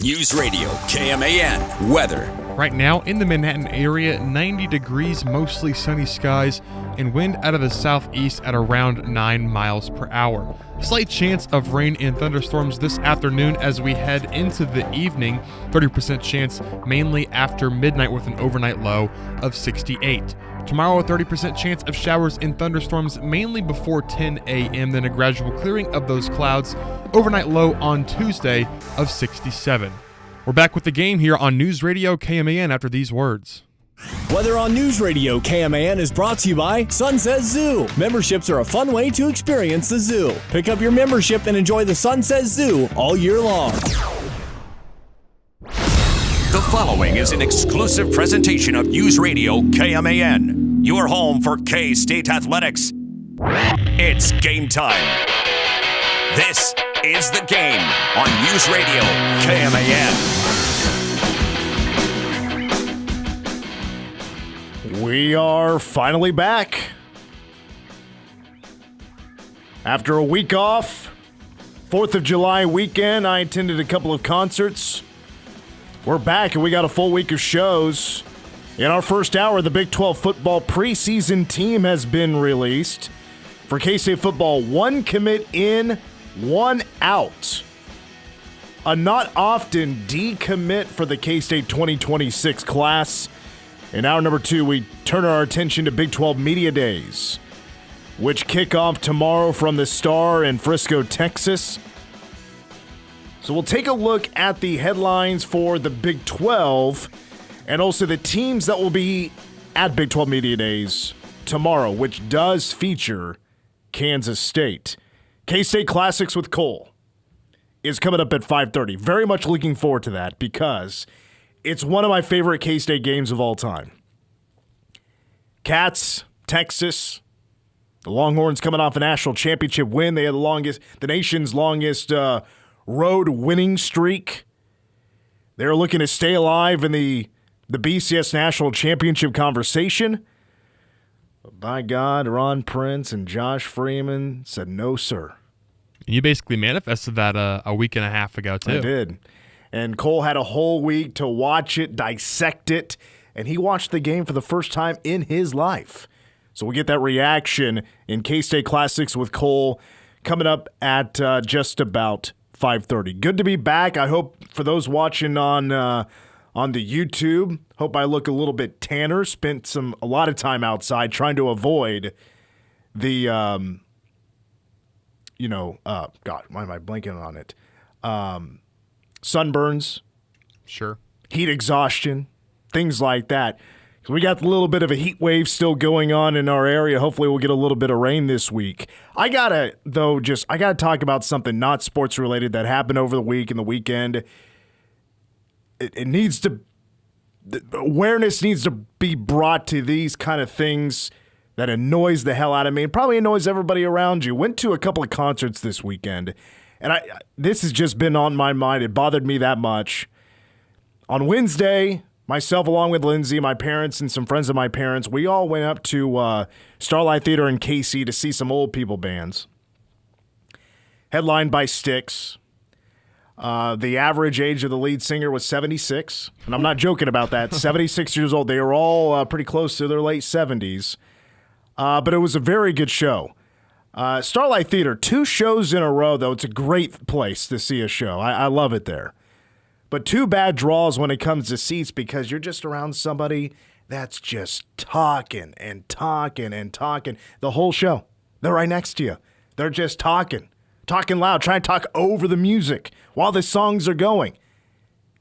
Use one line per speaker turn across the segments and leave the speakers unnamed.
News Radio KMAN weather.
Right now in the Manhattan area, 90 degrees, mostly sunny skies, and wind out of the southeast at around 9 miles per hour. Slight chance of rain and thunderstorms this afternoon as we head into the evening. 30% chance mainly after midnight with an overnight low of 68. Tomorrow, a 30% chance of showers and thunderstorms mainly before 10 a.m., then a gradual clearing of those clouds. Overnight low on Tuesday of 67. We're back with the game here on News Radio KMAN after these words.
Weather on News Radio KMAN is brought to you by Sunset Zoo. Memberships are a fun way to experience the zoo. Pick up your membership and enjoy the Sunset Zoo all year long.
The following is an exclusive presentation of News Radio KMAN, your home for K-State athletics. It's game time. This is The Game on News Radio KMAN.
We are finally back. After a week off, 4th of July weekend, I attended a couple of concerts. We're back and we got a full week of shows. In our first hour, the Big 12 football preseason team has been released. For K-State football, one commit in, one out. A not often decommit for the K-State 2026 class. In hour number 2, we turn our attention to Big 12 Media Days, which kick off tomorrow from the Star in Frisco, Texas. So we'll take a look at the headlines for the Big 12 and also the teams that will be at Big 12 Media Days tomorrow, which does feature Kansas State. K-State Classics with Cole is coming up at 5:30. Very much looking forward to that because it's one of my favorite K-State games of all time. Cats, Texas, the Longhorns coming off a national championship win. They had the nation's longest road winning streak. They're looking to stay alive in the BCS national championship conversation. But by God, Ron Prince and Josh Freeman said no, sir.
You basically manifested that a week and a half ago, too.
I did. And Cole had a whole week to watch it, dissect it, and he watched the game for the first time in his life. So we'll get that reaction in K-State Classics with Cole coming up at just about 5:30. Good to be back. I hope for those watching on the YouTube, hope I look a little bit tanner. Spent a lot of time outside trying to avoid the, God, why am I blanking on it? Sunburns,
Sure.
heat exhaustion, things like that. So we got a little bit of a heat wave still going on in our area. Hopefully we'll get a little bit of rain this week. I gotta talk about something not sports related that happened over the week and the weekend. Awareness needs to be brought to these kind of things that annoys the hell out of me and probably annoys everybody around you. Went to a couple of concerts this weekend. And this has just been on my mind. It bothered me that much. On Wednesday, myself along with Lindsay, my parents, and some friends of my parents, we all went up to Starlight Theater in KC to see some old people bands. Headlined by Styx. The average age of the lead singer was 76. And I'm not joking about that. 76 years old. They were all pretty close to their late 70s. But it was a very good show. Starlight Theater, 2 shows in a row, though. It's a great place to see a show. I love it there. But 2 bad draws when it comes to seats because you're just around somebody that's just talking and talking and talking the whole show. They're right next to you. They're just talking loud, trying to talk over the music while the songs are going.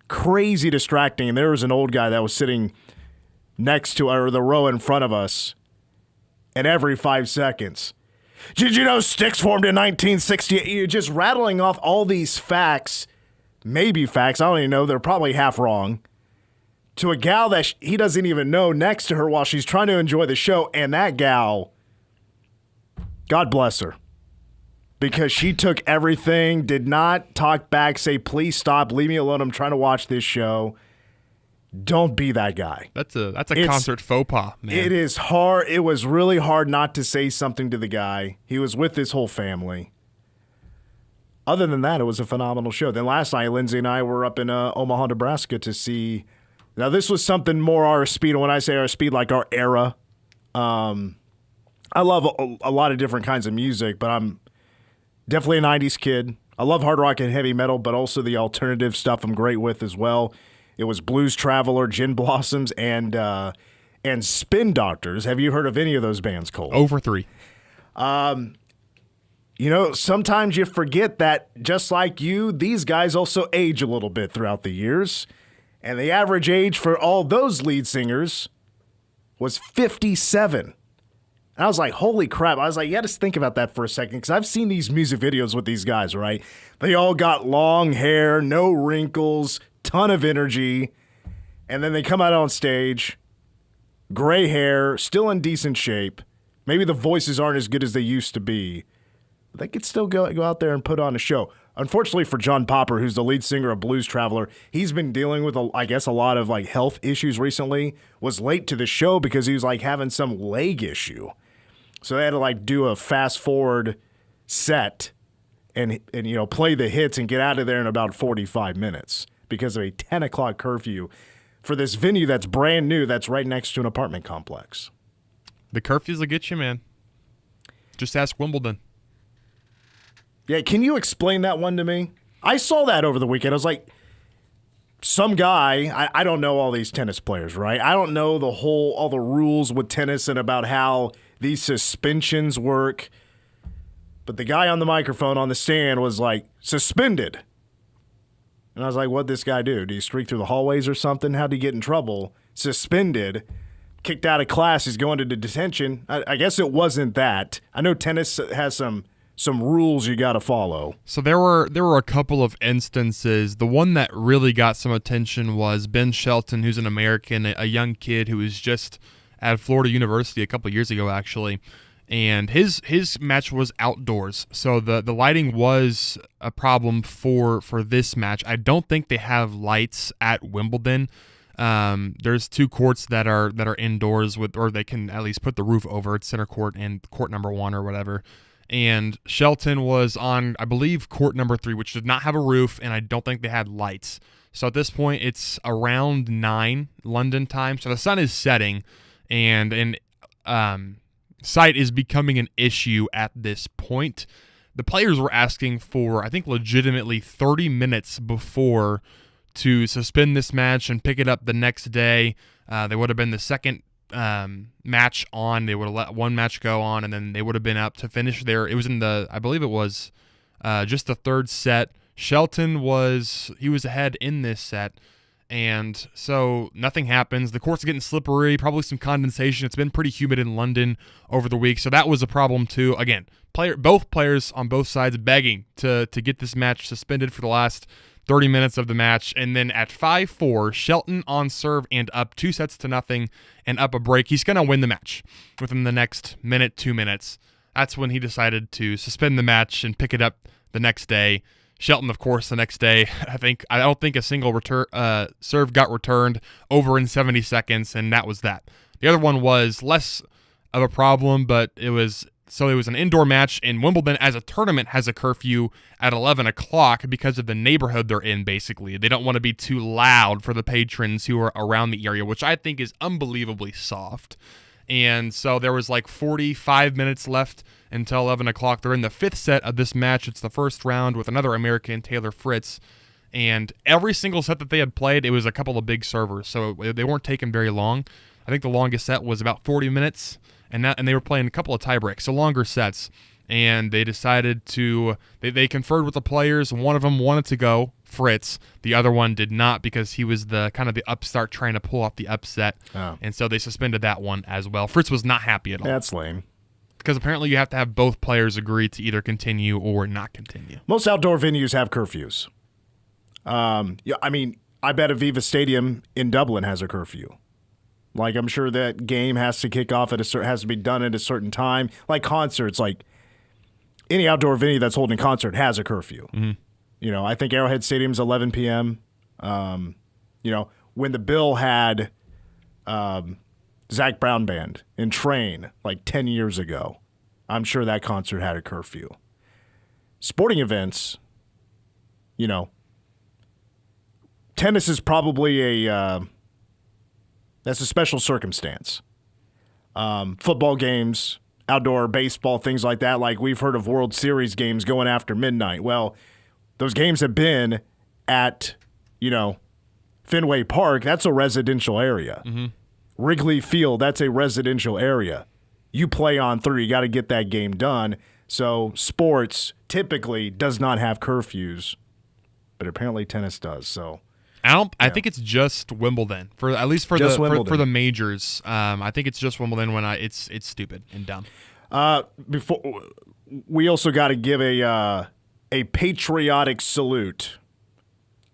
Crazy distracting. And there was an old guy that was sitting next to the row in front of us, and every 5 seconds, did you know Styx formed in 1968? You're just rattling off all these facts, maybe facts, I don't even know, they're probably half wrong, to a gal that he doesn't even know next to her while she's trying to enjoy the show. And that gal, God bless her, because she took everything, did not talk back, say, please stop, leave me alone, I'm trying to watch this show. Don't be that guy.
That's a concert faux pas, man.
It is hard. It was really hard not to say something to the guy. He was with his whole family. other than that, it was a phenomenal show. Then last night, Lindsay and I were up in Omaha, Nebraska to see. Now, this was something more our speed. And when I say our speed, like our era, I love a lot of different kinds of music, but I'm definitely a 90s kid. I love hard rock and heavy metal, but also the alternative stuff I'm great with as well. It was Blues Traveler, Gin Blossoms, and Spin Doctors. Have you heard of any of those bands, Cole?
Over 3.
Sometimes you forget that just like you, these guys also age a little bit throughout the years. And the average age for all those lead singers was 57. And I was like, holy crap. I was like, yeah, just think about that for a second, because I've seen these music videos with these guys, right? They all got long hair, no wrinkles, ton of energy, and then they come out on stage, gray hair, still in decent shape. Maybe the voices aren't as good as they used to be, but they could still go out there and put on a show. Unfortunately for John Popper, who's the lead singer of Blues Traveler, he's been dealing with, a lot of health issues recently. Was late to the show because he was having some leg issue. So they had to do a fast forward set and play the hits and get out of there in about 45 minutes because of a 10 o'clock curfew for this venue that's brand new that's right next to an apartment complex.
The curfews will get you, man. Just ask Wimbledon.
Yeah, can you explain that one to me? I saw that over the weekend. I was like, some guy, I don't know all these tennis players, right? I don't know all the rules with tennis and about how these suspensions work. But the guy on the microphone on the stand was suspended. And I was like, what'd this guy do? Did he streak through the hallways or something? How'd he get in trouble? Suspended, kicked out of class, he's going to detention. I guess it wasn't that. I know tennis has some rules you got to follow.
So there were a couple of instances. The one that really got some attention was Ben Shelton, who's an American, a young kid who was just at Florida University a couple of years ago, actually. And his match was outdoors, so the lighting was a problem for this match. I don't think they have lights at Wimbledon. There's 2 courts that are indoors or they can at least put the roof over it, center court and court number 1 or whatever. And Shelton was on, I believe, court number 3, which did not have a roof, and I don't think they had lights. So at this point, it's around 9 London time. So the sun is setting, and sight is becoming an issue at this point. The players were asking for, I think, legitimately 30 minutes before to suspend this match and pick it up the next day. They would have been the second match on. They would have let one match go on, and then they would have been up to finish there. It was I believe it was just the 3rd set. Shelton was ahead in this set, and so nothing happens. The court's getting slippery, probably some condensation. It's been pretty humid in London over the week, so that was a problem too. Again, both players on both sides begging to get this match suspended for the last 30 minutes of the match, and then at 5-4, Shelton on serve and up 2-0 and up a break. He's going to win the match within the next minute, 2 minutes. That's when he decided to suspend the match and pick it up the next day. Shelton, of course, the next day, I don't think a single serve got returned over in 70 seconds, and that was that. The other one was less of a problem, but it was an indoor match, and Wimbledon as a tournament has a curfew at 11 o'clock because of the neighborhood they're in, basically. They don't want to be too loud for the patrons who are around the area, which I think is unbelievably soft. And so there was 45 minutes left until 11 o'clock. They're in the 5th set of this match. It's the first round with another American, Taylor Fritz. And every single set that they had played, it was a couple of big servers, so they weren't taking very long. I think the longest set was about 40 minutes, and they were playing a couple of tiebreaks, so longer sets. And they decided they conferred with the players. One of them wanted to go, Fritz. The other one did not because he was the kind of the upstart trying to pull off the upset. Oh. And so they suspended that one as well. Fritz was not happy at all.
That's lame.
Because apparently you have to have both players agree to either continue or not continue.
Most outdoor venues have curfews. I bet Aviva Stadium in Dublin has a curfew. I'm sure that game has to kick off has to be done at a certain time. Like concerts, any outdoor venue that's holding a concert has a curfew. Mm-hmm. I think Arrowhead Stadium's 11 p.m. When the Bill had Zach Brown Band in Train 10 years ago, I'm sure that concert had a curfew. Sporting events, tennis is probably that's a special circumstance. Football games, outdoor baseball, things like that. Like we've heard of World Series games going after midnight. Well, those games have been at, Fenway Park. That's a residential area.
Mm-hmm.
Wrigley Field, that's a residential area. You play on through. You got to get that game done. So sports typically does not have curfews, but apparently tennis does. So
I think it's just Wimbledon for the majors. I think it's just Wimbledon when it's stupid and dumb.
Before we also got to give a patriotic salute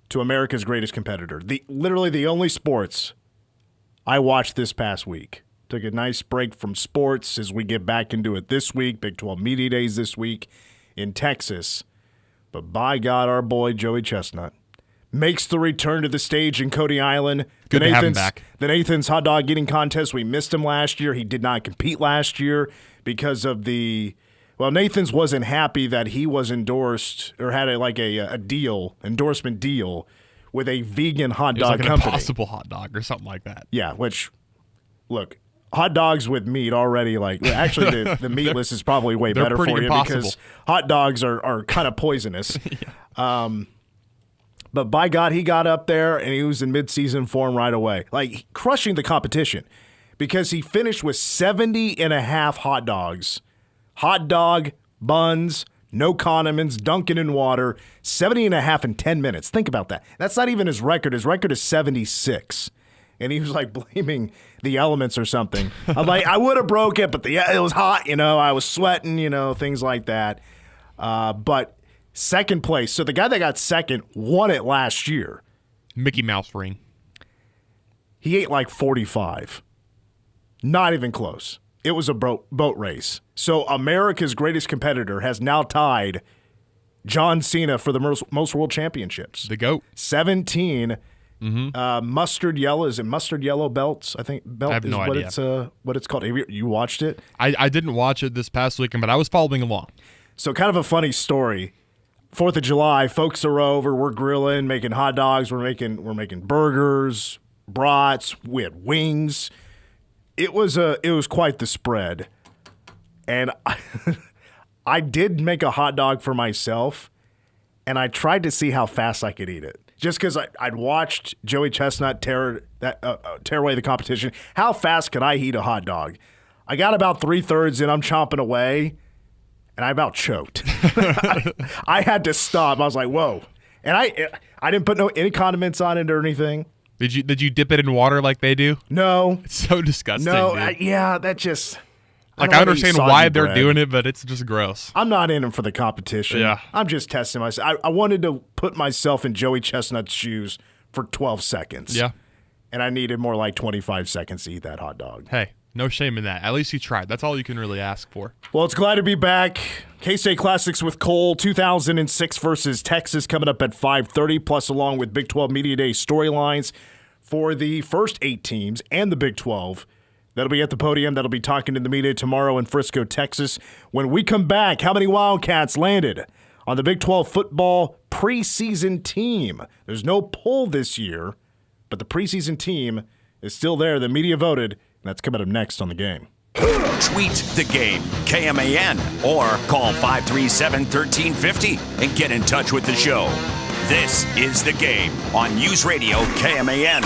to America's greatest competitor. Literally the only sports I watched this past week. Took a nice break from sports as we get back into it this week. Big 12 Media Days this week in Texas. But by God, our boy Joey Chestnut makes the return to the stage in Cody Island.
Good to have him back.
The Nathan's hot dog eating contest, we missed him last year. He did not compete last year because of Nathan's wasn't happy that he was endorsed or had endorsement deal with a vegan hot dog
company.
An
Impossible hot dog or something like that.
Yeah, which, look, hot dogs with meat already, actually the meatless is probably way better for you
impossible.
because hot dogs are kind of poisonous. Yeah. But by God, he got up there and he was in midseason form right away, crushing the competition because he finished with 70.5 hot dogs, hot dog, buns, no condiments, dunking in water, 70.5 in 10 minutes. Think about that. That's not even his record. His record is 76. And he was blaming the elements or something. I'm like, I would have broke it, but it was hot, I was sweating, things like that. But second place. So the guy that got second won it last year.
Mickey Mouse ring.
He ate 45. Not even close. It was a boat race. So America's greatest competitor has now tied John Cena for the most world championships.
The GOAT.
17 mustard yellow. Is it mustard yellow belts? I think belt
I have
is
no
what
idea.
What it's called. Have you watched it?
I didn't watch it this past weekend, but I was following along.
So kind of a funny story. 4th of July, folks are over. We're grilling, making hot dogs. We're making burgers, brats. We had wings. It was quite the spread, and I did make a hot dog for myself, and I tried to see how fast I could eat it. Just because I'd watched Joey Chestnut tear away the competition. How fast could I eat a hot dog? I got about 3/3 in. I'm chomping away, and I about choked. I had to stop. I was like, "Whoa!" And I didn't put any condiments on it or anything.
Did you dip it in water like they do?
No.
It's so disgusting.
No, that just.
I understand why they're doing it, but it's just gross.
I'm not in them for the competition.
Yeah.
I'm just testing myself. I wanted to put myself in Joey Chestnut's shoes for 12 seconds.
Yeah.
And I needed more like 25 seconds to eat that hot dog.
Hey, no shame in that. At least you tried. That's all you can really ask for.
Well, it's glad to be back. K-State Classics with Cole, 2006 versus Texas coming up at 5:30, plus along with Big 12 Media Day storylines for the first 8 teams and the Big 12. That'll be at the podium. That'll be talking to the media tomorrow in Frisco, Texas. When we come back, how many Wildcats landed on the Big 12 football preseason team? There's no poll this year, but the preseason team is still there. The media voted, and that's coming up next on The Game.
Tweet The Game, KMAN, or call 537-1350 and get in touch with the show. This is The Game on News Radio KMAN.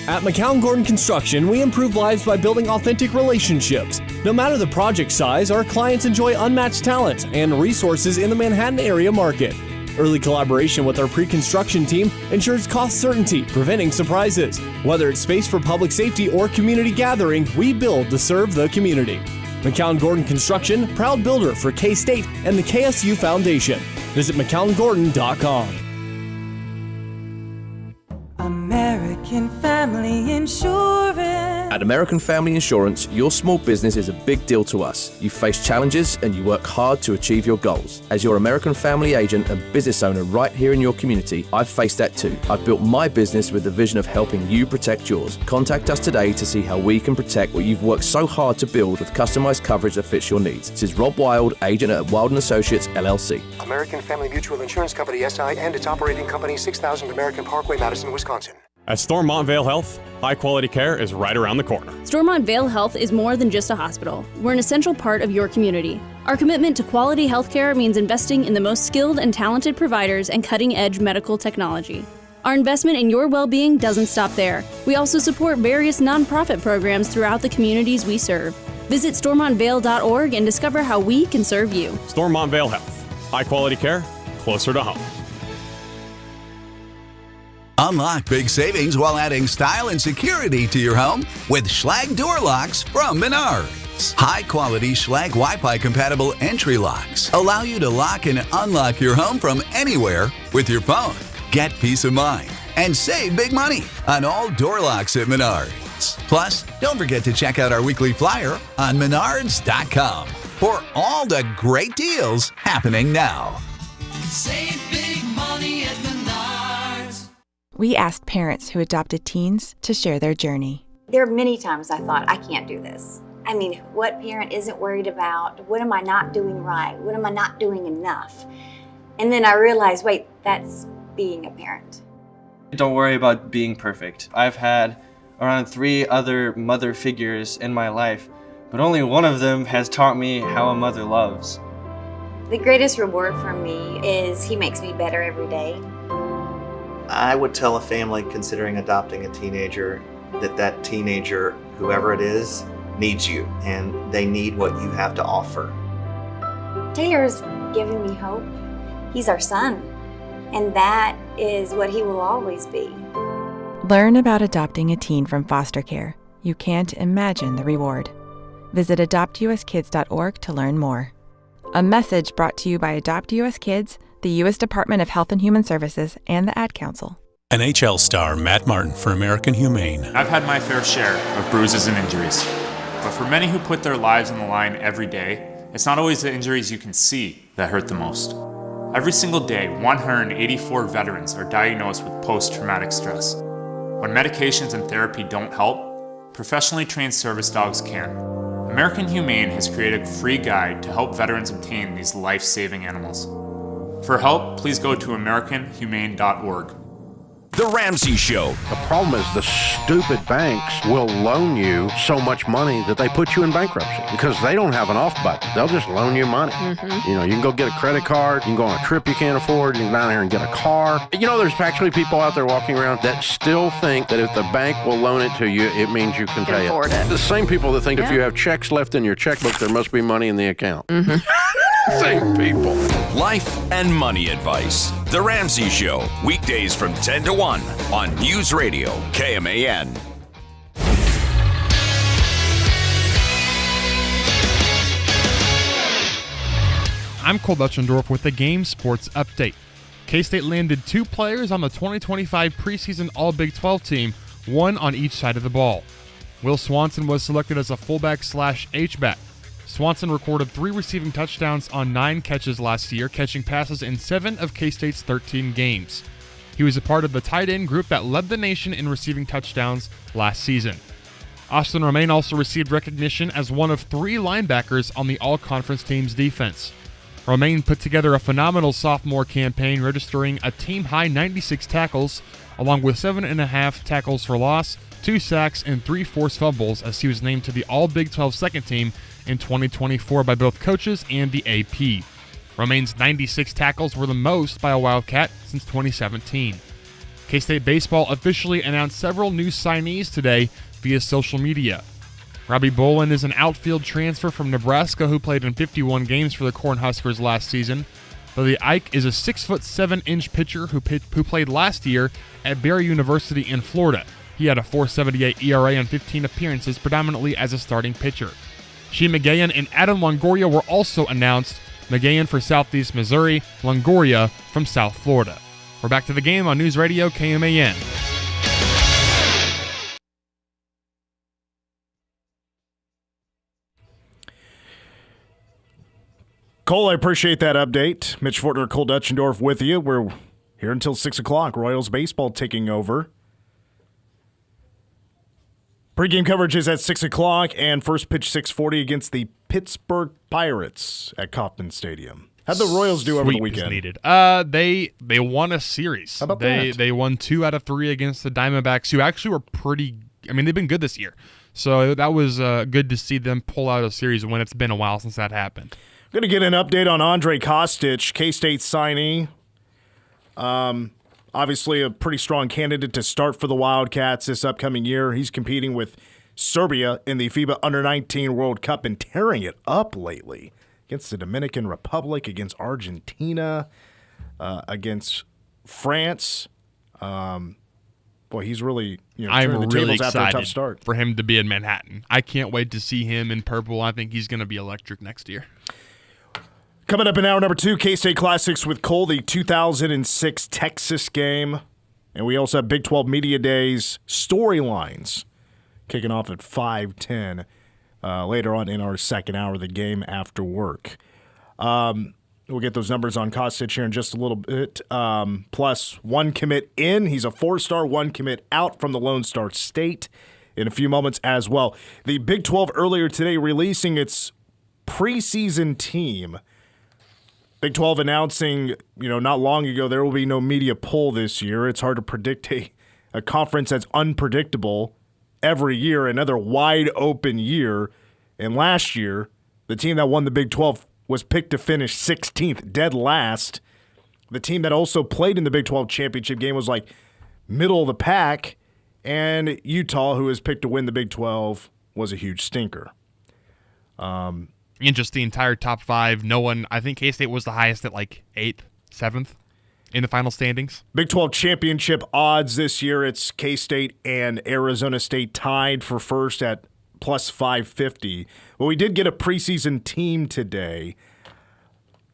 At McCown Gordon Construction, we improve lives by building authentic relationships. No matter the project size, our clients enjoy unmatched talent and resources in the Manhattan area market. Early collaboration with our pre-construction team ensures cost certainty, preventing surprises. Whether it's space for public safety or community gathering, we build to serve the community. McCown Gordon Construction, proud builder for K-State and the KSU Foundation. Visit McCownGordon.com.
American Family Insurance. At American Family Insurance, your small business is a big deal to us. You face challenges and you work hard to achieve your goals. As your American Family agent and business owner right here in your community, I've faced that too. I've built my business with the vision of helping you protect yours. Contact us today to see how we can protect what you've worked so hard to build with customized coverage that fits your needs. This is Rob Wild, agent at Wild & Associates, LLC.
American Family Mutual Insurance Company, SI, and its operating company, 6000 American Parkway, Madison, Wisconsin.
At Stormont Vale Health, high-quality care is right around the corner.
Stormont Vale Health is more than just a hospital. We're an essential part of your community. Our commitment to quality healthcare means investing in the most skilled and talented providers and cutting-edge medical technology. Our investment in your well-being doesn't stop there. We also support various nonprofit programs throughout the communities we serve. Visit stormontvale.org and discover how we can serve you.
Stormont Vale Health, high-quality care, closer to home.
Unlock big savings while adding style and security to your home with Schlage door locks from Menards. High-quality Schlage Wi-Fi compatible entry locks allow you to lock and unlock your home from anywhere with your phone. Get peace of mind and save big money on all door locks at Menards. Plus, don't forget to check out our weekly flyer on menards.com for all the great deals happening now.
Save big money at Menards.
We asked parents who adopted teens to share their journey.
There are many times I thought, I can't do this. I mean, what parent isn't worried about, what am I not doing right? What am I not doing enough? And then I realized, wait, that's being a parent.
Don't worry about being perfect. I've had around 3 other mother figures in my life, but only one of them has taught me how a mother loves.
The greatest reward for me is he makes me better every day.
I would tell a family considering adopting a teenager that teenager, whoever it is, needs you, and they need what you have to offer.
Taylor's giving me hope. He's our son, and that is what he will always be.
Learn about adopting a teen from foster care. You can't imagine the reward. Visit adoptuskids.org to learn more. A message brought to you by Adopt US Kids, the U.S. Department of Health and Human Services, and the Ad Council.
NHL star Matt Martin for American Humane.
I've had my fair share of bruises and injuries, but for many who put their lives on the line every day, it's not always the injuries you can see that hurt the most. Every single day, 184 veterans are diagnosed with post-traumatic stress. When medications and therapy don't help, professionally trained service dogs can. American Humane has created a free guide to help veterans obtain these life-saving animals. For help, please go to AmericanHumane.org.
The Ramsey Show.
The problem is the stupid banks will loan you so much money that they put you in bankruptcy because they don't have an off button. They'll just loan you money. You know, you can go get a credit card, you can go on a trip you can't afford, you can go down here and get a car. You know, there's actually people out there walking around that still think that if the bank will loan it to you, it means you can pay
afford it.
The same people that think if you have checks left in your checkbook, there must be money in the account. Same people.
Life and money advice. The Ramsey Show. Weekdays from 10 to 1 on News Radio KMAN.
I'm Cole Dutchendorf with the Game Sports Update. K-State landed 2 players on the 2025 preseason All-Big 12 team, one on each side of the ball. Will Swanson was selected as a fullback/H-back. Swanson recorded 3 receiving touchdowns on 9 catches last year, catching passes in 7 of K-State's 13 games. He was a part of the tight end group that led the nation in receiving touchdowns last season. Austin Romaine also received recognition as one of 3 linebackers on the all-conference team's defense. Romaine put together a phenomenal sophomore campaign, registering a team-high 96 tackles, along with 7.5 tackles for loss, 2 sacks, and 3 forced fumbles as he was named to the All-Big 12 second team in 2024 by both coaches and the AP. Romaine's 96 tackles were the most by a Wildcat since 2017. K-State Baseball officially announced several new signees today via social media. Robbie Bolin is an outfield transfer from Nebraska who played in 51 games for the Cornhuskers last season. Billy Ike is a 6'7" pitcher who played last year at Barry University in Florida. He had a .478 ERA and 15 appearances, predominantly as a starting pitcher. Shea McGahan and Adam Longoria were also announced. McGahan for Southeast Missouri, Longoria from South Florida. We're back to the game on News Radio KMAN.
Cole, I appreciate that update. Mitch Fortner, Cole Dutchendorf with you. We're here until 6 o'clock. Royals baseball taking over. Pre-game coverage is at 6 o'clock, and first pitch 6:40 against the Pittsburgh Pirates at Kauffman Stadium. How'd the Royals do over the weekend?
Needed. They won a series.
How about
that?
that?
They won 2 out of 3 against the Diamondbacks, who actually were pretty. I mean, they've been good this year. So that was good to see them pull out a series when it's been a while since that happened.
We're going to get an update on Andre Kostic, K-State signee. Obviously a pretty strong candidate to start for the Wildcats this upcoming year. He's competing with Serbia in the FIBA Under-19 World Cup and tearing it up lately against the Dominican Republic, against Argentina, against France. Boy, he's really turning the tables after a tough start.
For him to be in Manhattan. I can't wait to see him in purple. I think he's going to be electric next year.
Coming up in hour number 2, K-State Classics with Cole, the 2006 Texas game. And we also have Big 12 Media Days storylines kicking off at 5:10 later on in our second hour of the game after work. We'll get those numbers on Kostic here in just a little bit. Plus, 1 commit in. He's a 4-star, 1 commit out from the Lone Star State in a few moments as well. The Big 12 earlier today releasing its preseason team. Big 12 announcing, not long ago, there will be no media poll this year. It's hard to predict a conference that's unpredictable every year, another wide open year. And last year, the team that won the Big 12 was picked to finish 16th, dead last. The team that also played in the Big 12 championship game was like middle of the pack. And Utah, who was picked to win the Big 12, was a huge stinker.
In just the entire top 5, no one. I think K-State was the highest at like 8th, 7th in the final standings.
Big 12 championship odds this year, it's K-State and Arizona State tied for first at plus 550. Well, we did get a preseason team today.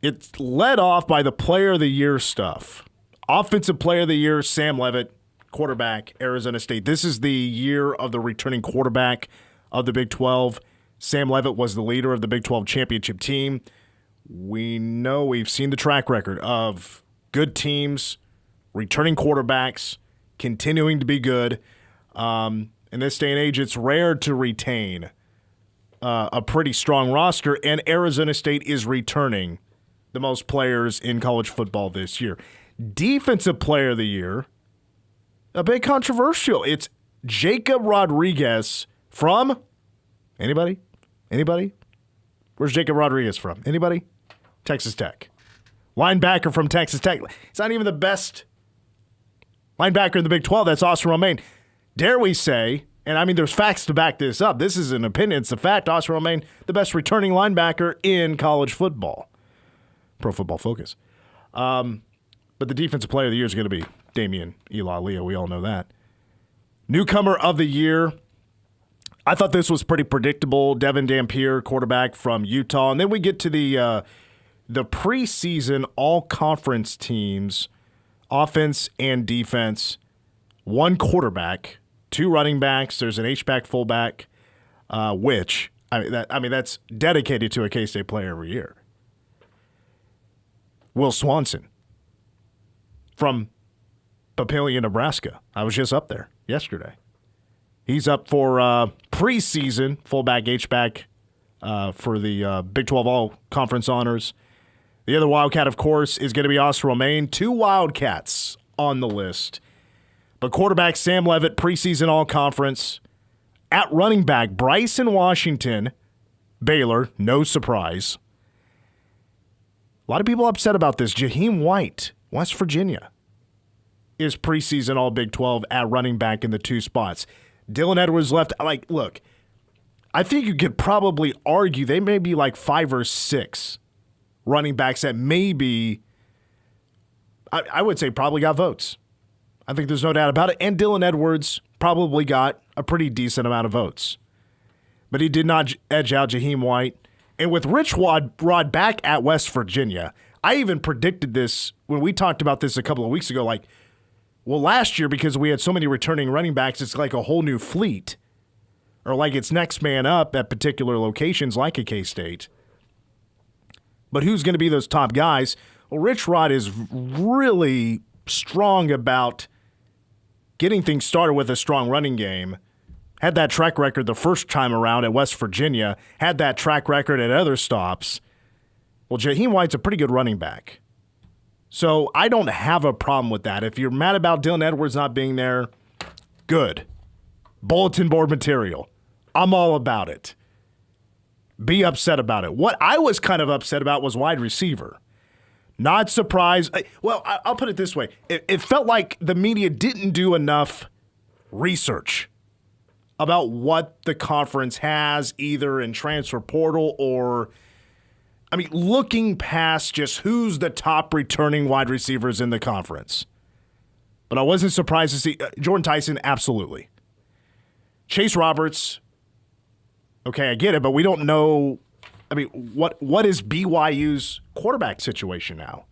It's led off by the Player of the Year stuff. Offensive Player of the Year, Sam Leavitt, quarterback, Arizona State. This is the year of the returning quarterback of the Big 12. Sam Leavitt was the leader of the Big 12 championship team. We've seen the track record of good teams, returning quarterbacks, continuing to be good. In this day and age, it's rare to retain a pretty strong roster, and Arizona State is returning the most players in college football this year. Defensive Player of the Year, a bit controversial. It's Jacob Rodriguez from anybody? Where's Jacob Rodriguez from? Anybody? Texas Tech. Linebacker from Texas Tech. He's not even the best linebacker in the Big 12. That's Austin Romaine. Dare we say, and I mean there's facts to back this up. This is an opinion. It's a fact. Austin Romaine, the best returning linebacker in college football. Pro Football Focus. But the Defensive Player of the Year is going to be Damian Ilalia. We all know that. Newcomer of the Year. I thought this was pretty predictable. Devin Dampier, quarterback from Utah. And then we get to the preseason all-conference teams, offense and defense, 1 quarterback, 2 running backs. There's an H-back, fullback, that's dedicated to a K-State player every year. Will Swanson from Papillion, Nebraska. I was just up there yesterday. He's up for preseason fullback, H-back for the Big 12 All-Conference honors. The other Wildcat, of course, is going to be Austin Romaine. 2 Wildcats on the list. But quarterback Sam Leavitt, preseason All-Conference. At running back, Bryson Washington, Baylor, no surprise. A lot of people upset about this. Jaheim White, West Virginia, is preseason All-Big 12 at running back in the 2 spots. Dylan Edwards left. Look, I think you could probably argue they may be like 5 or 6 running backs that maybe, I would say probably got votes. I think there's no doubt about it. And Dylan Edwards probably got a pretty decent amount of votes. But he did not edge out Jaheim White. And with Rich Rod back at West Virginia, I even predicted this when we talked about this a couple of weeks ago, last year, because we had so many returning running backs, it's like a whole new fleet. Or like it's next man up at particular locations like a K-State. But who's going to be those top guys? Well, Rich Rod is really strong about getting things started with a strong running game. Had that track record the first time around at West Virginia. Had that track record at other stops. Well, Jaheim White's a pretty good running back. So I don't have a problem with that. If you're mad about Dylan Edwards not being there, good. Bulletin board material. I'm all about it. Be upset about it. What I was kind of upset about was wide receiver. Not surprised. Well, I'll put it this way. It felt like the media didn't do enough research about what the conference has, either in transfer portal or, looking past just who's the top returning wide receivers in the conference. But I wasn't surprised to see Jordan Tyson, absolutely. Chase Roberts, okay, I get it, but we don't know. What is BYU's quarterback situation now?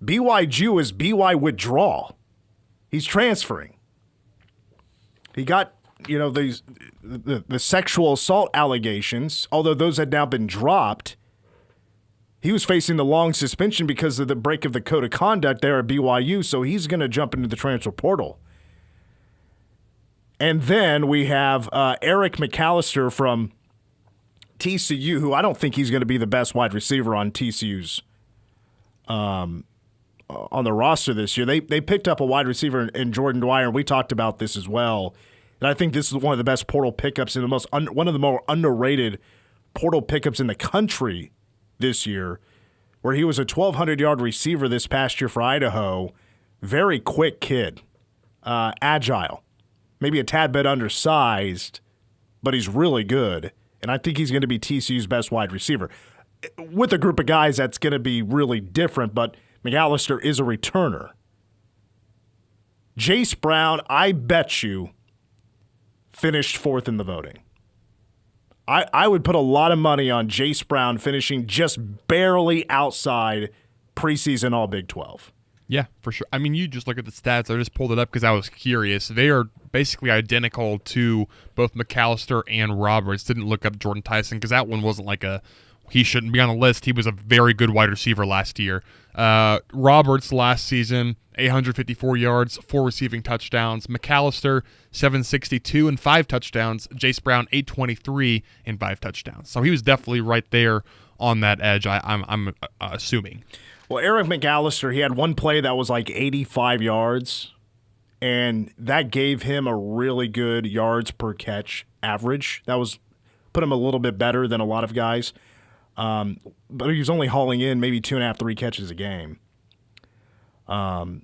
BYU is BY withdrawal. He's transferring. He got, these the sexual assault allegations, although those had now been dropped. He was facing the long suspension because of the break of the code of conduct there at BYU, so he's going to jump into the transfer portal. And then we have Eric McAllister from TCU, who I don't think he's going to be the best wide receiver on TCU's on the roster this year. They picked up a wide receiver in Jordan Dwyer, and we talked about this as well. And I think this is one of the best portal pickups and one of the more underrated portal pickups in the country this year, where he was a 1,200-yard receiver this past year for Idaho. Very quick kid, agile, maybe a tad bit undersized, but he's really good. And I think he's going to be TCU's best wide receiver. With a group of guys, that's going to be really different, but McAllister is a returner. Jace Brown, I bet you, finished fourth in the voting. I would put a lot of money on Jace Brown finishing just barely outside preseason All Big 12.
Yeah, for sure. You just look at the stats. I just pulled it up because I was curious. They are basically identical to both McAllister and Roberts. Didn't look up Jordan Tyson because that one wasn't like he shouldn't be on the list. He was a very good wide receiver last year. Roberts last season, 854 yards, 4 receiving touchdowns. McAllister, 762 and 5 touchdowns. Jace Brown, 823 and 5 touchdowns. So he was definitely right there on that edge, I'm assuming.
Well, Eric McAllister, he had one play that was like 85 yards, and that gave him a really good yards per catch average. That put him a little bit better than a lot of guys. But he was only hauling in maybe 2.5, 3 catches a game. And,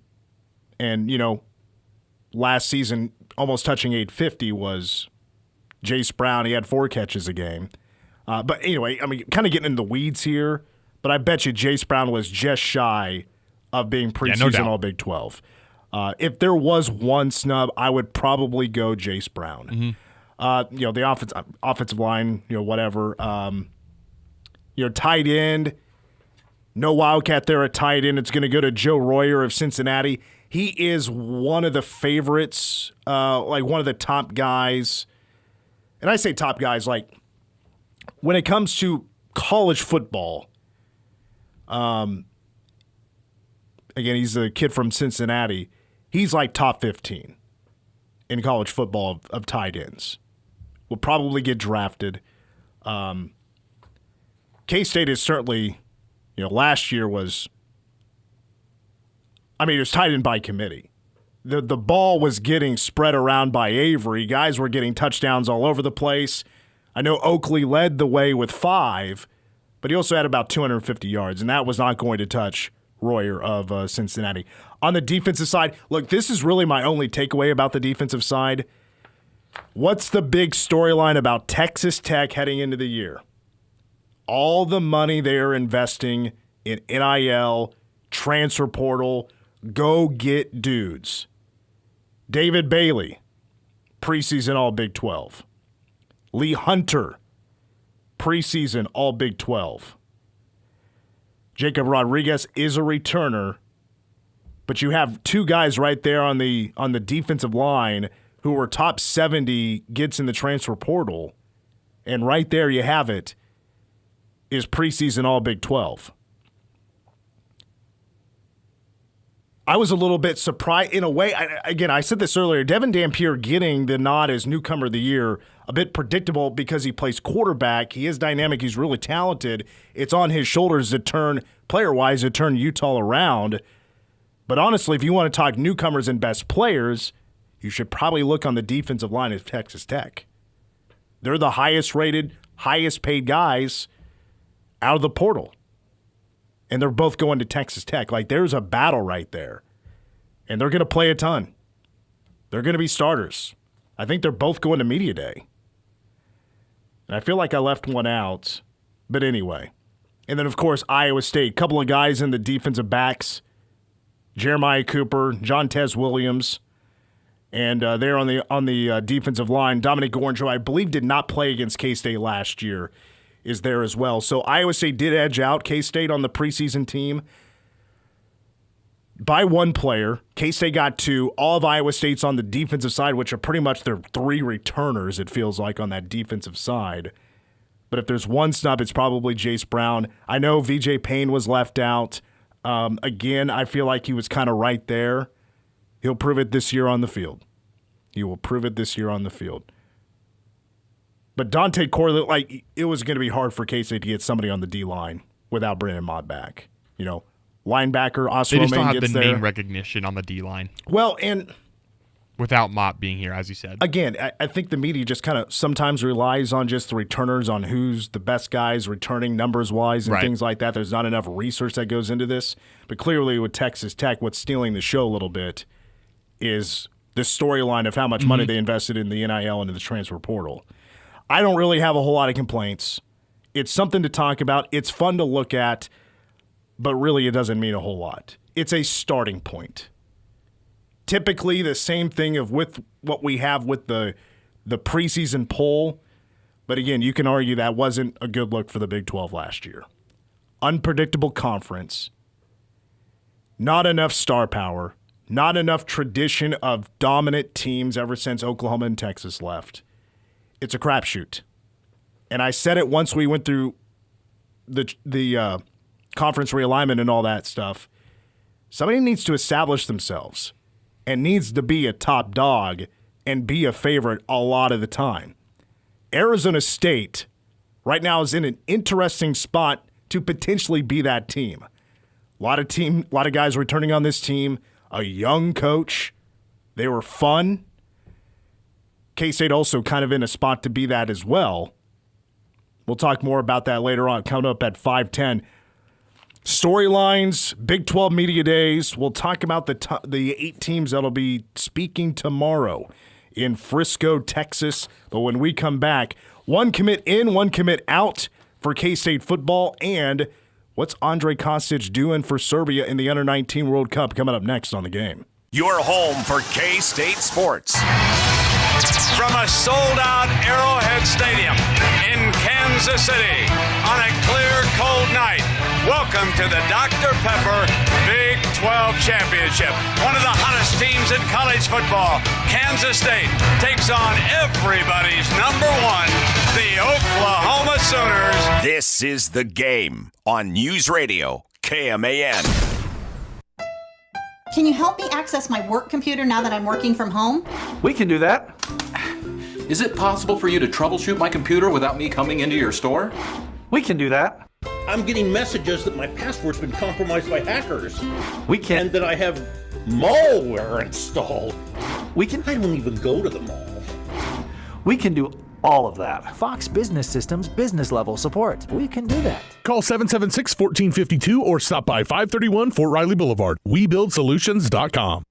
last season, almost touching 850 was Jace Brown. He had 4 catches a game. But anyway, kind of getting into the weeds here. But I bet you Jace Brown was just shy of being preseason All Big 12. If there was one snub, I would probably go Jace Brown. Mm-hmm. The offensive line, whatever. Tight end, no Wildcat there at tight end. It's going to go to Joe Royer of Cincinnati. He is one of the favorites, one of the top guys. And I say top guys, when it comes to college football. Again, he's a kid from Cincinnati. He's like top 15 in college football of tight ends. Will probably get drafted. K-State is certainly, last year was, it was tight end by committee. The ball was getting spread around by Avery. Guys were getting touchdowns all over the place. I know Oakley led the way with 5, but he also had about 250 yards, and that was not going to touch Royer of Cincinnati. On the defensive side, look, this is really my only takeaway about the defensive side. What's the big storyline about Texas Tech heading into the year? All the money they are investing in NIL, transfer portal, go get dudes. David Bailey, preseason All Big 12. Lee Hunter, preseason All Big 12. Jacob Rodriguez is a returner, but you have 2 guys right there on the defensive line who were top 70 gets in the transfer portal, and right there you have it. is preseason all Big 12. I was a little bit surprised in a way. I said this earlier. Devin Dampier getting the nod as newcomer of the year, a bit predictable because he plays quarterback. He is dynamic. He's really talented. It's on his shoulders to turn, player-wise, to turn Utah around. But honestly, if you want to talk newcomers and best players, you should probably look on the defensive line of Texas Tech. They're the highest-rated, highest-paid guys out of the portal. And they're both going to Texas Tech. Like, there's a battle right there. And they're going to play a ton. They're going to be starters. I think they're both going to media day. And I feel like I left one out. But anyway. And then, of course, Iowa State. Couple of guys in the defensive backs. Jeremiah Cooper, John Tez Williams. And there on the defensive line, Dominic Orange, who I believe did not play against K-State last year, is there as well. So Iowa State did edge out K-State on the preseason team by one player. K-State got two. All of Iowa State's on the defensive side, which are pretty much their three returners, it feels like, on that defensive side. But if there's one snub, it's probably Jace Brown. I know VJ Payne was left out. Again, I feel like he was kind of right there. He'll prove it this year on the field. He will prove it this year on the field. But Dante Corley, like, it was going to be hard for K-State to get somebody on the D-line without Brandon Mott back. You know, linebacker, Oscar
They just don't
Romaine
have
gets
the
there.
name recognition on the D-line.
Well, and
without Mott being here, as you said.
Again, I think the media just kind of sometimes relies on just the returners, on who's the best guys returning numbers-wise and things like that. There's not enough research that goes into this. But clearly with Texas Tech, what's stealing the show a little bit is the storyline of how much money they invested in the NIL and in the transfer portal. I don't really have a whole lot of complaints. It's something to talk about. It's fun to look at, but really it doesn't mean a whole lot. It's a starting point. Typically the same thing with what we have with the preseason poll, but again, you can argue that wasn't a good look for the Big 12 last year. Unpredictable conference, not enough star power, not enough tradition of dominant teams ever since Oklahoma and Texas left. It's a crapshoot. And I said it once we went through the conference realignment and all that stuff. Somebody needs to establish themselves and needs to be a top dog and be a favorite a lot of the time. Arizona State right now is in an interesting spot to potentially be that team. A lot of guys returning on this team, a young coach. They were fun. K-State also kind of in a spot to be that as well. We'll talk more about that later on, coming up at 5:10. Storylines, Big 12 Media Days. We'll talk about the 8 teams that'll be speaking tomorrow in Frisco, Texas. But when we come back, one commit in, one commit out for K-State football, and what's Andre Kostic doing for Serbia in the Under-19 World Cup coming up next on The Game.
Your home for K-State sports.
From a sold-out Arrowhead Stadium in Kansas City on a clear, cold night, welcome to the Dr. Pepper Big 12 Championship. One of the hottest teams in college football, Kansas State, takes on everybody's number one, the Oklahoma Sooners.
This is The Game on News Radio, KMAN.
Can you help me access my work computer now that I'm working from home?
We can do that. Is it possible for you to troubleshoot my computer without me coming into your store? We can do that.
I'm getting messages that my password's been compromised by hackers.
We can.
And that I have malware installed. I don't even go to the mall.
We can do all of that.
Fox Business Systems business level support. We can do that.
Call 776-1452 or stop by 531 Fort Riley Boulevard. WeBuildSolutions.com.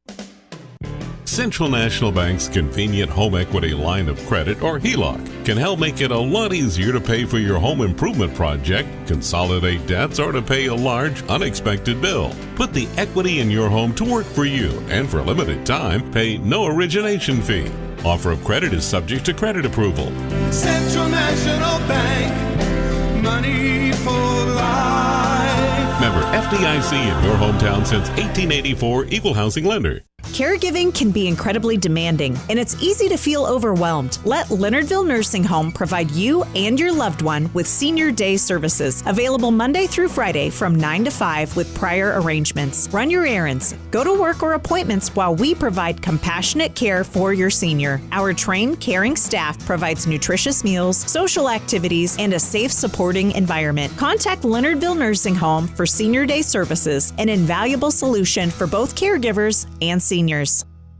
Central National Bank's convenient home equity line of credit, or HELOC, can help make it a lot easier to pay for your home improvement project, consolidate debts, or to pay a large, unexpected bill. Put the equity in your home to work for you, and for a limited time, pay no origination fee. Offer of credit is subject to credit approval.
Central National Bank, money for life.
Member FDIC in your hometown since 1884, Equal Housing Lender.
Caregiving can be incredibly demanding, and it's easy to feel overwhelmed. Let Leonardville Nursing Home provide you and your loved one with Senior Day services, available Monday through Friday from 9 to 5 with prior arrangements. Run your errands, go to work or appointments while we provide compassionate care for your senior. Our trained, caring staff provides nutritious meals, social activities, and a safe, supporting environment. Contact Leonardville Nursing Home for Senior Day services, an invaluable solution for both caregivers and seniors.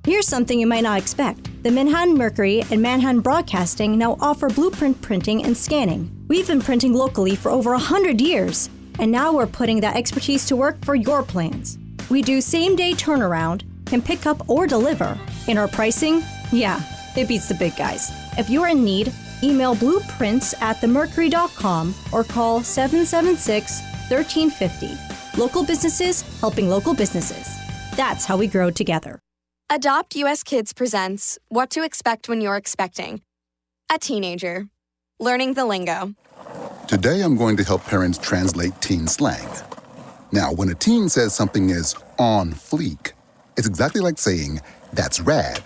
Here's something you might not expect. The Manhattan Mercury and Manhattan Broadcasting now offer blueprint printing and scanning. We've been printing locally for over 100 years, and now we're putting that expertise to work for your plans. We do same-day turnaround, can pick up or deliver. And our pricing? Yeah, it beats the big guys. If you're in need, email blueprints@themercury.com or call 776-1350. Local businesses helping local businesses. That's how we grow together.
Adopt US Kids presents What to Expect When You're Expecting. A teenager. Learning the lingo.
Today I'm going to help parents translate teen slang. Now, when a teen says something is on fleek, it's exactly like saying, that's rad.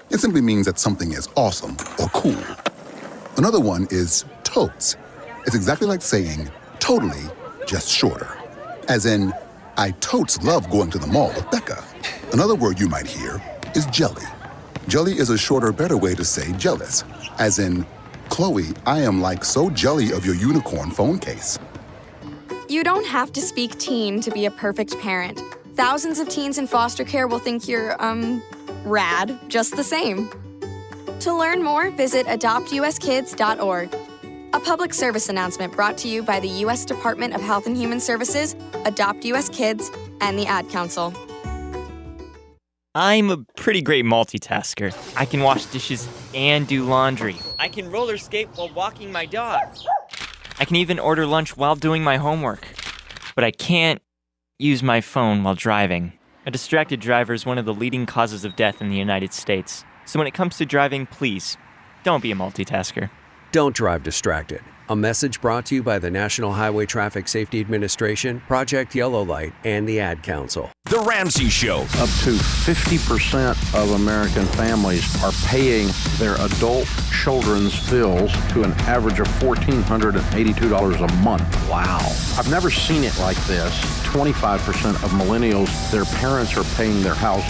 It simply means that something is awesome or cool. Another one is totes. It's exactly like saying, totally, just shorter. As in, I totes love going to the mall with Becca. Another word you might hear is jelly. Jelly is a shorter, better way to say jealous. As in, Chloe, I am like so jelly of your unicorn phone case.
You don't have to speak teen to be a perfect parent. Thousands of teens in foster care will think you're, rad just the same. To learn more, visit adoptuskids.org. A public service announcement brought to you by the U.S. Department of Health and Human Services, Adopt U.S. Kids, and the Ad Council.
I'm a pretty great multitasker. I can wash dishes and do laundry. I can roller skate while walking my dog. I can even order lunch while doing my homework. But I can't use my phone while driving. A distracted driver is one of the leading causes of death in the United States. So when it comes to driving, please, don't be a multitasker.
Don't drive distracted. A message brought to you by the National Highway Traffic Safety Administration, Project Yellow Light, and the Ad Council.
The Ramsey Show.
Up to 50% of American families are paying their adult children's bills to an average of $1,482 a month. Wow. I've never seen it like this. 25% of millennials, their parents are paying their house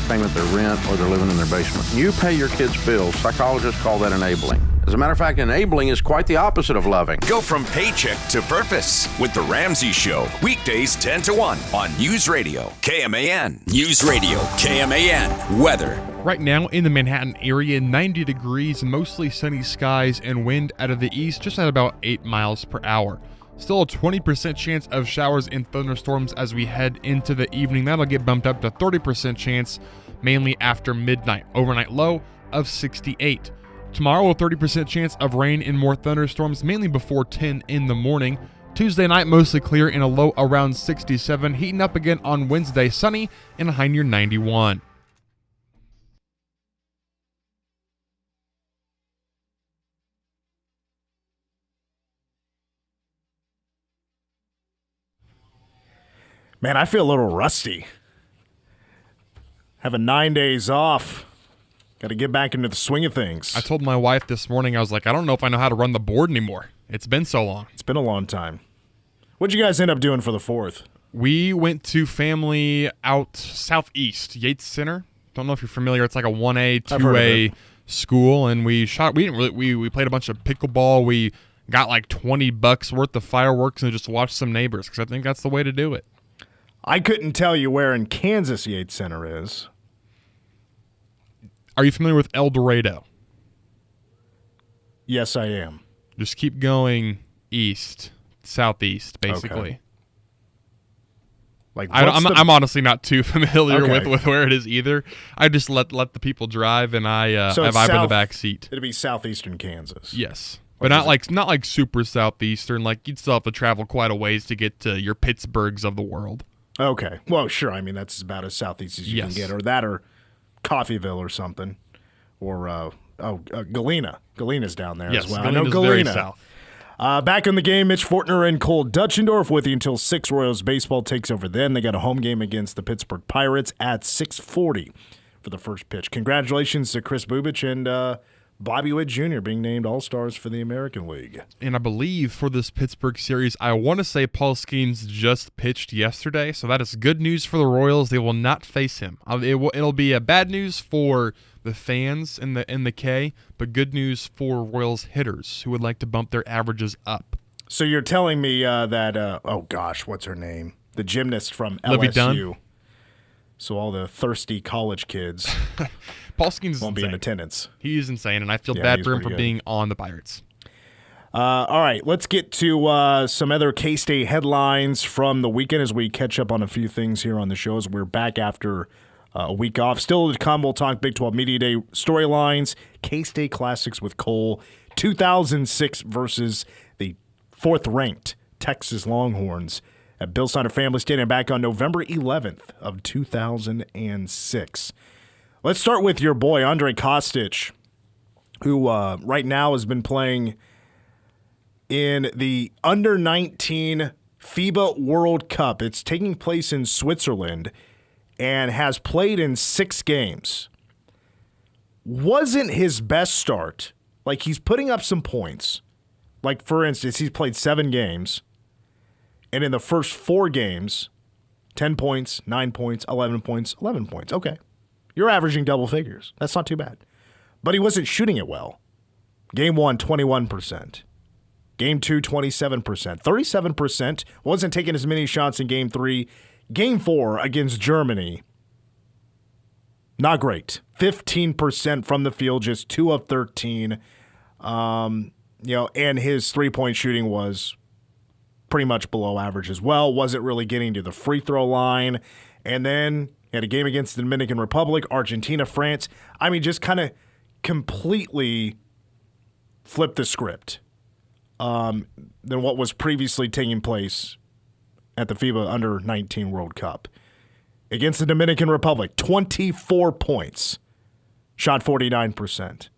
payment, their rent, or they're living in their basement. You pay your kids' bills. Psychologists call that enabling. As a matter of fact, enabling is quite the opposite of loving.
Go from paycheck to purpose with The Ramsey Show. Weekdays 10 to 1 on News Radio KMAN. News Radio KMAN. Weather.
Right now in the Manhattan area, 90 degrees, mostly sunny skies, and wind out of the east just at about 8 miles per hour. Still a 20% chance of showers and thunderstorms as we head into the evening. That'll get bumped up to 30% chance mainly after midnight. Overnight low of 68. Tomorrow, a 30% chance of rain and more thunderstorms, mainly before 10 in the morning. Tuesday night, mostly clear and a low around 67. Heating up again on Wednesday, sunny and a high near 91.
Man, I feel a little rusty. Having 9 days off. Got to get back into the swing of things.
I told my wife this morning, I was like, I don't know if I know how to run the board anymore. It's been so long.
It's been a long time. What'd you guys end up doing for the 4th?
We went to family out southeast, Yates Center. Don't know if you're familiar. It's like a 1A, 2A school, and we played a bunch of pickleball. We got like $20 worth of fireworks and just watched some neighbors because I think that's the way to do it.
I couldn't tell you where in Kansas Yates Center is.
Are you familiar with El Dorado?
Yes, I am.
Just keep going east, southeast, basically.
Okay. Like
I'm honestly not too familiar with where it is either. I just let the people drive, and I vibe in the back seat.
It'd be southeastern Kansas.
Yes, but not like super southeastern. Like you'd still have to travel quite a ways to get to your Pittsburghs of the world.
Okay, well, sure. I mean, that's about as southeast as you can get, or that, or Coffeyville or something, or Galena. Galena's down there as well. I know Galena.
Very south.
Back in the game, Mitch Fortner and Cole Dutchendorf with you until 6. Royals baseball takes over then. They got a home game against the Pittsburgh Pirates at 6:40 for the first pitch. Congratulations to Chris Bubich and Bobby Witt Jr. being named All-Stars for the American League.
And I believe for this Pittsburgh series, I want to say Paul Skeens just pitched yesterday, so that is good news for the Royals. They will not face him. It'll be a bad news for the fans in the K, but good news for Royals hitters who would like to bump their averages up.
So you're telling me that, what's her name? The gymnast from
Libby
LSU.
Dunn?
So all the thirsty college kids
Paul Skeens
won't be in attendance.
He is insane, and I feel bad for him for
good.
being on the Pirates.
All right, let's get to some other K-State headlines from the weekend as we catch up on a few things here on the show as we're back after a week off. Still to come, we'll talk Big 12 Media Day storylines, K-State Classics with Cole, 2006 versus the 4th-ranked Texas Longhorns at Bill Snyder Family Stadium back on November 11th of 2006. Let's start with your boy, Andre Kostic, who right now has been playing in the Under-19 FIBA World Cup. It's taking place in Switzerland and has played in 6 games. Wasn't his best start. Like, he's putting up some points. Like, for instance, he's played 7 games. And in the first 4 games, 10 points, 9 points, 11 points, 11 points. Okay. You're averaging double figures. That's not too bad. But he wasn't shooting it well. Game 1, 21%. Game 2, 27%. 37%. Wasn't taking as many shots in Game 3. Game 4 against Germany. Not great. 15% from the field, just 2 of 13. And his three-point shooting was pretty much below average as well. Wasn't really getting to the free throw line. And then he had a game against the Dominican Republic, Argentina, France. I mean, just kind of completely flipped the script than what was previously taking place at the FIBA Under-19 World Cup. Against the Dominican Republic, 24 points, shot 49%.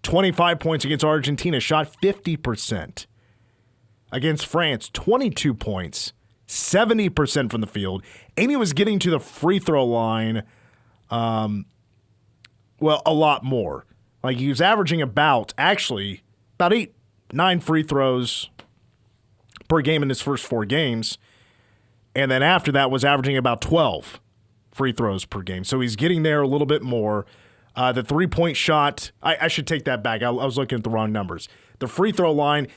25 points against Argentina, shot 50%. Against France, 22 points, 70% from the field. And he was getting to the free throw line, a lot more. Like, he was averaging about 8, 9 free throws per game in his first 4 games. And then after that was averaging about 12 free throws per game. So he's getting there a little bit more. The three-point shot, I should take that back. I was looking at the wrong numbers. The free throw line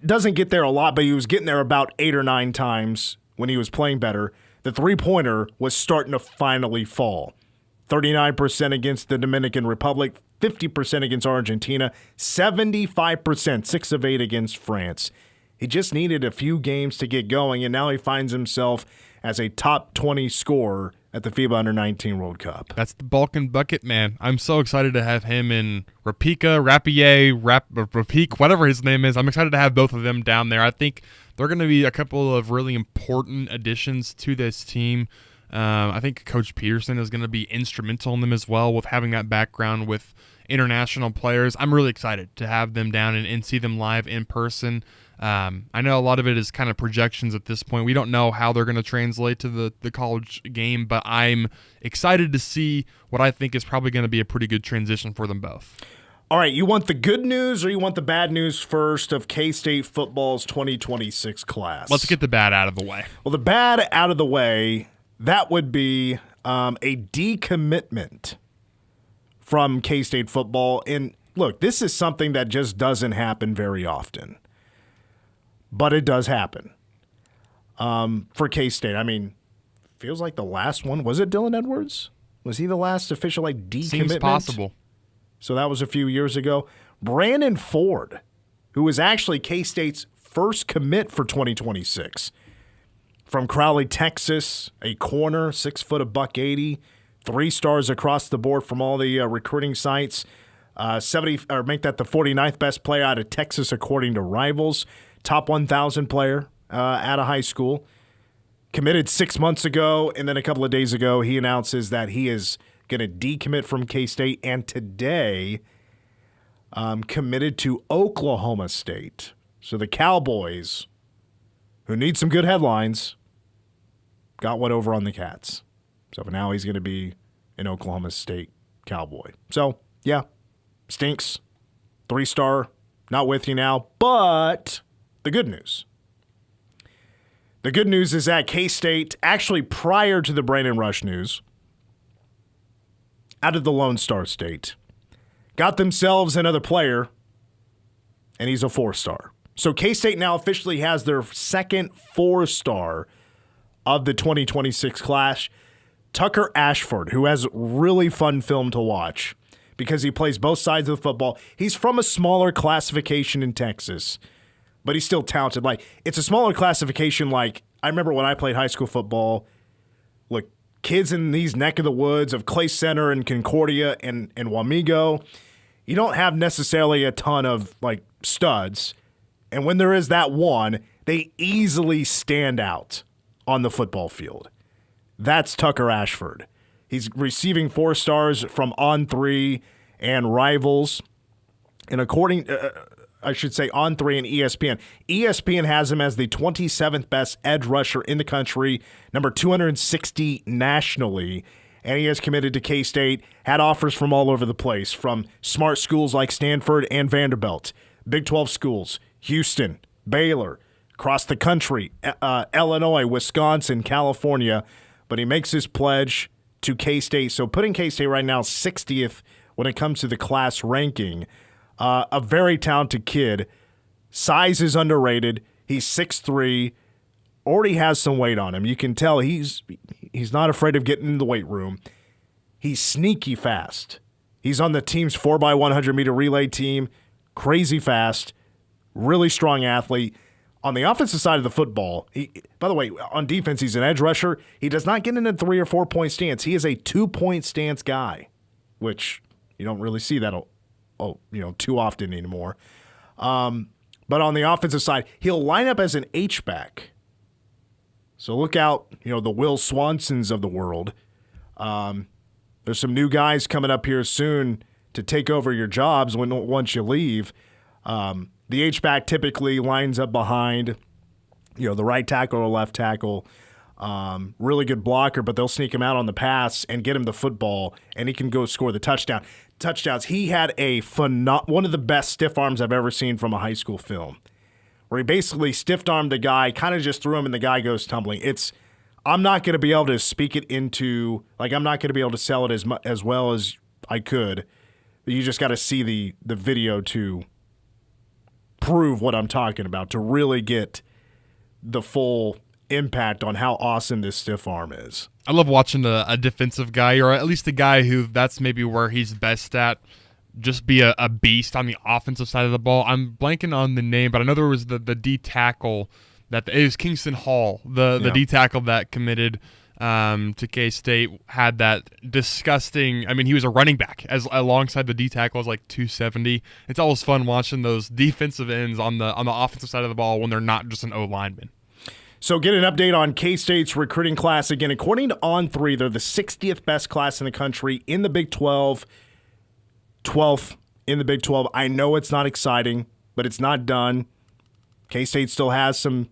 doesn't get there a lot, but he was getting there about 8 or 9 times when he was playing better. The three-pointer was starting to finally fall. 39% against the Dominican Republic, 50% against Argentina, 75%, 6 of 8 against France. He just needed a few games to get going, and now he finds himself as a top 20 scorer at the FIBA Under-19 World Cup.
That's the Balkan bucket, man. I'm so excited to have him in Rapike, whatever his name is. I'm excited to have both of them down there. I think they're going to be a couple of really important additions to this team. I think Coach Peterson is going to be instrumental in them as well with having that background with international players. I'm really excited to have them down and see them live in person. I know a lot of it is kind of projections at this point. We don't know how they're going to translate to the college game, but I'm excited to see what I think is probably going to be a pretty good transition for them both.
All right, you want the good news or you want the bad news first of K-State football's 2026 class?
Let's get the bad out of the way.
Well, the bad out of the way, that would be a decommitment from K-State football. And look, this is something that just doesn't happen very often. But it does happen for K-State. I mean, feels like the last one. Was it Dylan Edwards? Was he the last official decommitment?
Seems possible.
So that was a few years ago. Brandon Ford, who was actually K-State's first commit for 2026. From Crowley, Texas, a corner, 6 foot of $180, 3 stars across the board from all the recruiting sites. Make that the 49th best player out of Texas according to Rivals. Top 1,000 player out of high school. Committed 6 months ago, and then a couple of days ago, he announces that he is going to decommit from K-State, and today committed to Oklahoma State So the Cowboys, who need some good headlines, got one over on the Cats. So for now, he's going to be an Oklahoma State Cowboy. So, yeah, stinks. 3-star, not with you now. But the good news. The good news is that K-State, actually prior to the Brandon Rush news, out of the Lone Star State, got themselves another player, and he's a 4-star. So K-State now officially has their second 4-star of the 2026 class, Tucker Ashford, who has really fun film to watch because he plays both sides of the football. He's from a smaller classification in Texas, but he's still talented. Like, it's a smaller classification. Like, I remember when I played high school football, look, kids in these neck of the woods of Clay Center and Concordia and Wamego, you don't have necessarily a ton of, like, studs. And when there is that one, they easily stand out on the football field. That's Tucker Ashford. He's receiving 4 stars from On3 and Rivals. And according, On3 and ESPN. ESPN has him as the 27th best edge rusher in the country, number 260 nationally. And he has committed to K-State, had offers from all over the place, from smart schools like Stanford and Vanderbilt, Big 12 schools, Houston, Baylor, across the country, Illinois, Wisconsin, California. But he makes his pledge to K-State. So putting K-State right now 60th when it comes to the class ranking. A very talented kid. Size is underrated. He's 6'3", already has some weight on him. You can tell he's not afraid of getting in the weight room. He's sneaky fast. He's on the team's 4x100 meter relay team. Crazy fast. Really strong athlete. On the offensive side of the football, by the way, on defense, he's an edge rusher. He does not get in a 3 or 4 point stance. He is a 2-point stance guy, which you don't really see that too often anymore. But on the offensive side, he'll line up as an H-back. So look out, the Will Swansons of the world. There's some new guys coming up here soon to take over your jobs once you leave. The H-back typically lines up behind, the right tackle or left tackle. Really good blocker, but they'll sneak him out on the pass and get him the football, and he can go score the touchdowns. He had one of the best stiff arms I've ever seen from a high school film, where he basically stiff-armed the guy, kind of just threw him, and the guy goes tumbling. I'm not going to be able to speak it into, I'm not going to be able to sell it as well as I could. You just got to see the video to prove what I'm talking about, to really get the full impact on how awesome this stiff arm is.
I love watching a defensive guy, or at least a guy who that's maybe where he's best at, just be a beast on the offensive side of the ball. I'm blanking on the name, but I know there was the D tackle it was Kingston Hall, the D tackle that committed to K-State, had that disgusting. I mean, he was a running back alongside the D tackle, was like 270. It's always fun watching those defensive ends on the offensive side of the ball when they're not just an O lineman.
So get an update on K-State's recruiting class again. According to On3, they're the 60th best class in the country in the Big 12, 12th in the Big 12. I know it's not exciting, but it's not done. K-State still has some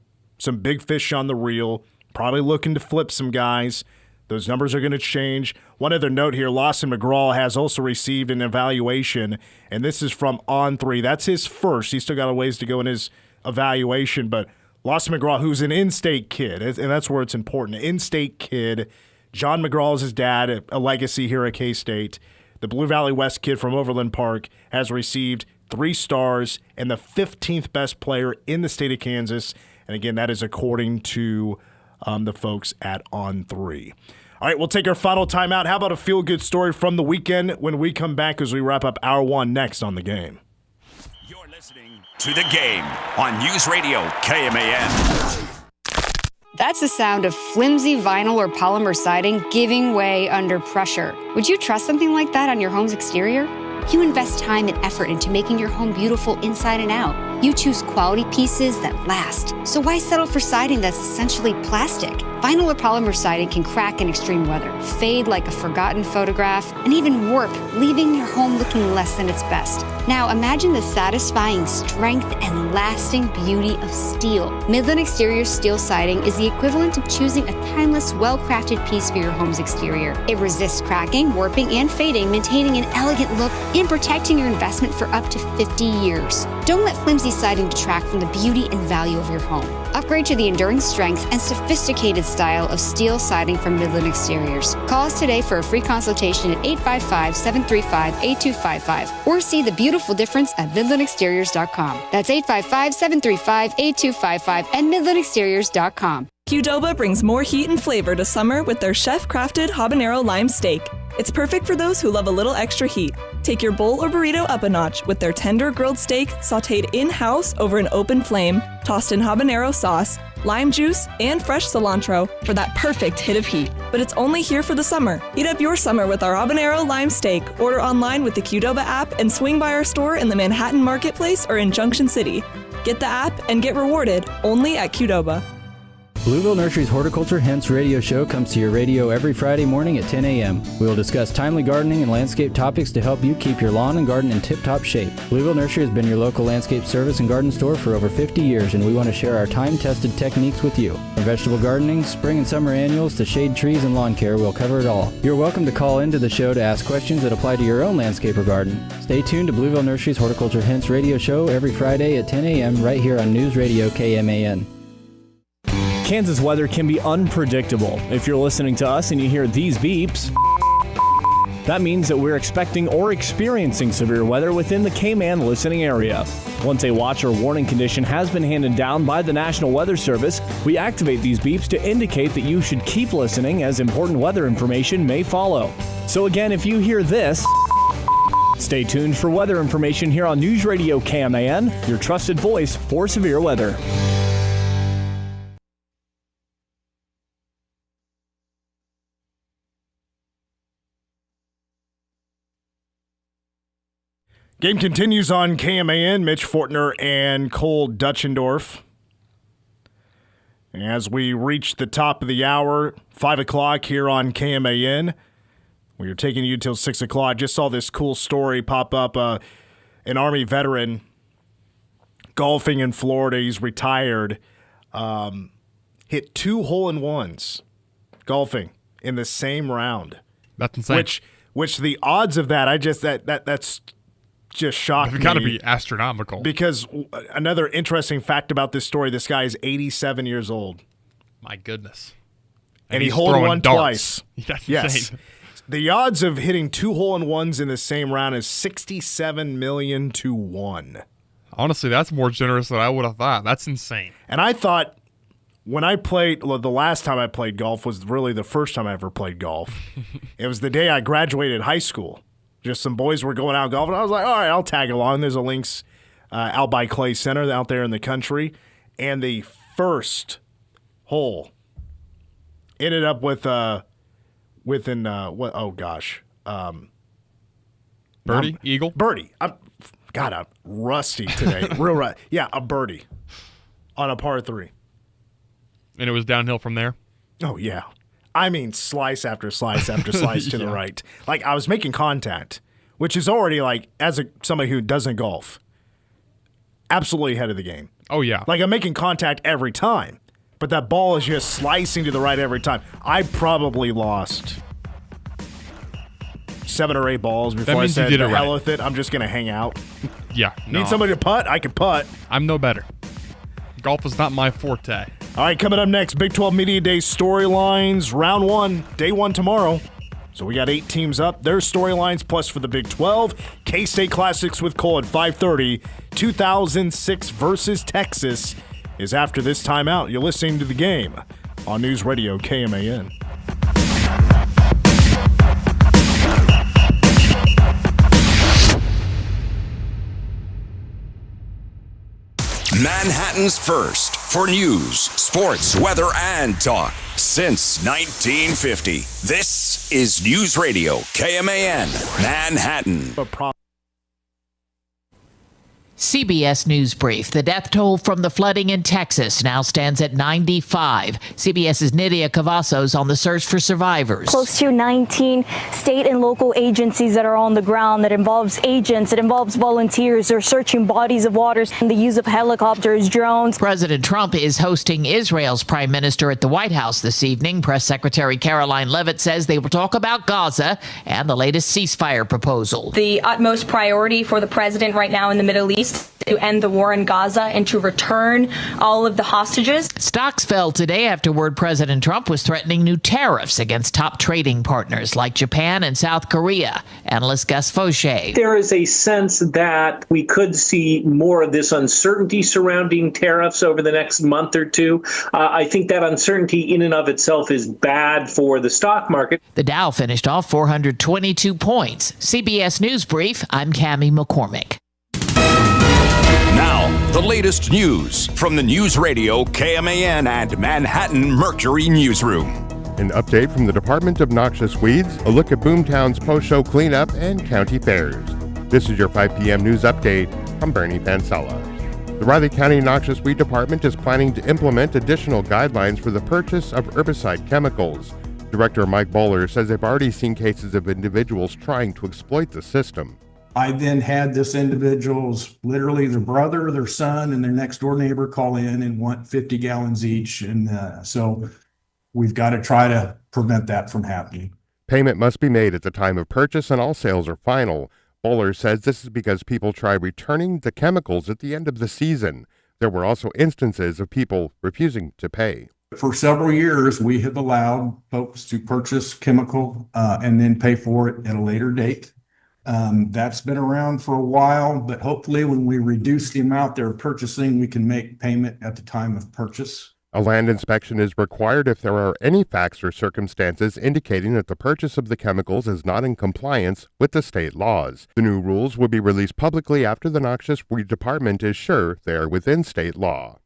big fish on the reel. Probably looking to flip some guys. Those numbers are going to change. One other note here, Lawson McGraw has also received an evaluation, and this is from On3. That's his first. He's still got a ways to go in his evaluation, but Lawson McGraw, who's an in-state kid, and that's where it's important, an in-state kid. John McGraw is his dad, a legacy here at K-State. The Blue Valley West kid from Overland Park has received 3 stars and the 15th best player in the state of Kansas. And again, that is according to the folks at On3. All right, we'll take our final timeout. How about a feel-good story from the weekend when we come back as we wrap up Hour 1 next on The Game?
You're listening to The Game on News Radio KMAN.
That's the sound of flimsy vinyl or polymer siding giving way under pressure. Would you trust something like that on your home's exterior? You invest time and effort into making your home beautiful inside and out. You choose quality pieces that last. So why settle for siding that's essentially plastic? Vinyl or polymer siding can crack in extreme weather, fade like a forgotten photograph, and even warp, leaving your home looking less than its best. Now imagine the satisfying strength and lasting beauty of steel. Midland Exterior's steel siding is the equivalent of choosing a timeless, well-crafted piece for your home's exterior. It resists cracking, warping, and fading, maintaining an elegant look and protecting your investment for up to 50 years. Don't let flimsy siding detract from the beauty and value of your home. Upgrade to the enduring strength and sophisticated style of steel siding from Midland Exteriors. Call us today for a free consultation at 855-735-8255 or see the beautiful difference at MidlandExteriors.com. That's 855-735-8255 and MidlandExteriors.com.
Qdoba brings more heat and flavor to summer with their chef-crafted habanero lime steak. It's perfect for those who love a little extra heat. Take your bowl or burrito up a notch with their tender grilled steak sautéed in-house over an open flame, tossed in habanero sauce, lime juice, and fresh cilantro for that perfect hit of heat. But it's only here for the summer. Heat up your summer with our habanero lime steak. Order online with the Qdoba app and swing by our store in the Manhattan Marketplace or in Junction City. Get the app and get rewarded only at Qdoba.
Blueville Nursery's Horticulture Hints radio show comes to your radio every Friday morning at 10 a.m. We will discuss timely gardening and landscape topics to help you keep your lawn and garden in tip-top shape. Blueville Nursery has been your local landscape service and garden store for over 50 years, and we want to share our time-tested techniques with you. From vegetable gardening, spring and summer annuals, to shade trees and lawn care, we'll cover it all. You're welcome to call into the show to ask questions that apply to your own landscape or garden. Stay tuned to Blueville Nursery's Horticulture Hints radio show every Friday at 10 a.m. right here on News Radio KMAN.
Kansas weather can be unpredictable. If you're listening to us and you hear these beeps, that means that we're expecting or experiencing severe weather within the K-Man listening area. Once a watch or warning condition has been handed down by the National Weather Service, we activate these beeps to indicate that you should keep listening as important weather information may follow. So again, if you hear this, stay tuned for weather information here on News Radio KMAN, your trusted voice for severe weather.
Game continues on KMAN. Mitch Fortner and Cole Dutchendorf. As we reach the top of the hour, 5 o'clock here on KMAN. We are taking you till 6 o'clock. Just saw this cool story pop up. An Army veteran golfing in Florida. He's retired. Hit 2 hole-in-ones golfing in the same round.
That's insane.
Which the odds of that, that's just shocked me.
It's got to be astronomical.
Because another interesting fact about this story, this guy is 87 years old.
My goodness.
And he holed one twice.
That's
yes.
insane.
The odds of hitting 2 hole-in-ones in the same round is 67 million to 1.
Honestly, that's more generous than I would have thought. That's insane.
And I thought when I played, the last time I played golf was really the first time I ever played golf. It was the day I graduated high school. Just some boys were going out golfing. I was like, all right, I'll tag along. There's a links out by Clay Center out there in the country. And the first hole ended up with
birdie? Eagle?
Birdie. I'm rusty today. Yeah, a birdie on a par 3.
And it was downhill from there?
Oh, yeah. I mean, slice after slice after slice to the right. Like, I was making contact, which is already, like, as somebody who doesn't golf, absolutely ahead of the game.
Oh, yeah.
Like, I'm making contact every time, but that ball is just slicing to the right every time. I probably lost 7 or 8 balls before I said, the hell with it, I'm just going to hang out.
Yeah.
Need somebody to putt? I can putt.
I'm no better. Golf is not my forte.
All right, coming up next, Big 12 Media Day storylines, round 1, day 1 tomorrow. So we got 8 teams up, their storylines, plus for the Big 12, K-State Classics with Cole at 5:30. 2006 versus Texas is after this timeout. You're listening to The Game on News Radio KMAN.
Manhattan's first for news, sports, weather, and talk since 1950. This is News Radio KMAN, Manhattan.
CBS News Brief. The death toll from the flooding in Texas now stands at 95. CBS's Nydia Cavazos on the search for survivors.
Close to 19 state and local agencies that are on the ground. That involves agents, it involves volunteers. They're searching bodies of waters and the use of helicopters, drones.
President Trump is hosting Israel's prime minister at the White House this evening. Press Secretary Caroline Leavitt says they will talk about Gaza and the latest ceasefire proposal.
The utmost priority for the president right now in the Middle East to end the war in Gaza and to return all of the hostages.
Stocks fell today after word President Trump was threatening new tariffs against top trading partners like Japan and South Korea. Analyst Gus Fauché.
There is a sense that we could see more of this uncertainty surrounding tariffs over the next month or two. I think that uncertainty in and of itself is bad for the stock market.
The Dow finished off 422 points. CBS News Brief, I'm Cammie McCormick.
Now, the latest news from the News Radio KMAN and Manhattan Mercury Newsroom.
An update from the Department of Noxious Weeds, a look at Boomtown's post-show cleanup, and county fairs. This is your 5 p.m. news update. I'm Bernie Pansella. The Riley County Noxious Weed Department is planning to implement additional guidelines for the purchase of herbicide chemicals. Director Mike Bowler says they've already seen cases of individuals trying to exploit the system.
I then had this individual's, literally their brother, their son, and their next door neighbor call in and want 50 gallons each. And so we've got to try to prevent that from happening.
Payment must be made at the time of purchase and all sales are final. Bowler says this is because people try returning the chemicals at the end of the season. There were also instances of people refusing to pay.
For several years, we have allowed folks to purchase chemical and then pay for it at a later date. That's been around for a while, but hopefully when we reduce the amount they're purchasing, we can make payment at the time of purchase.
A land inspection is required if there are any facts or circumstances indicating that the purchase of the chemicals is not in compliance with the state laws. The new rules will be released publicly after the Noxious Weed Department is sure they are within state law.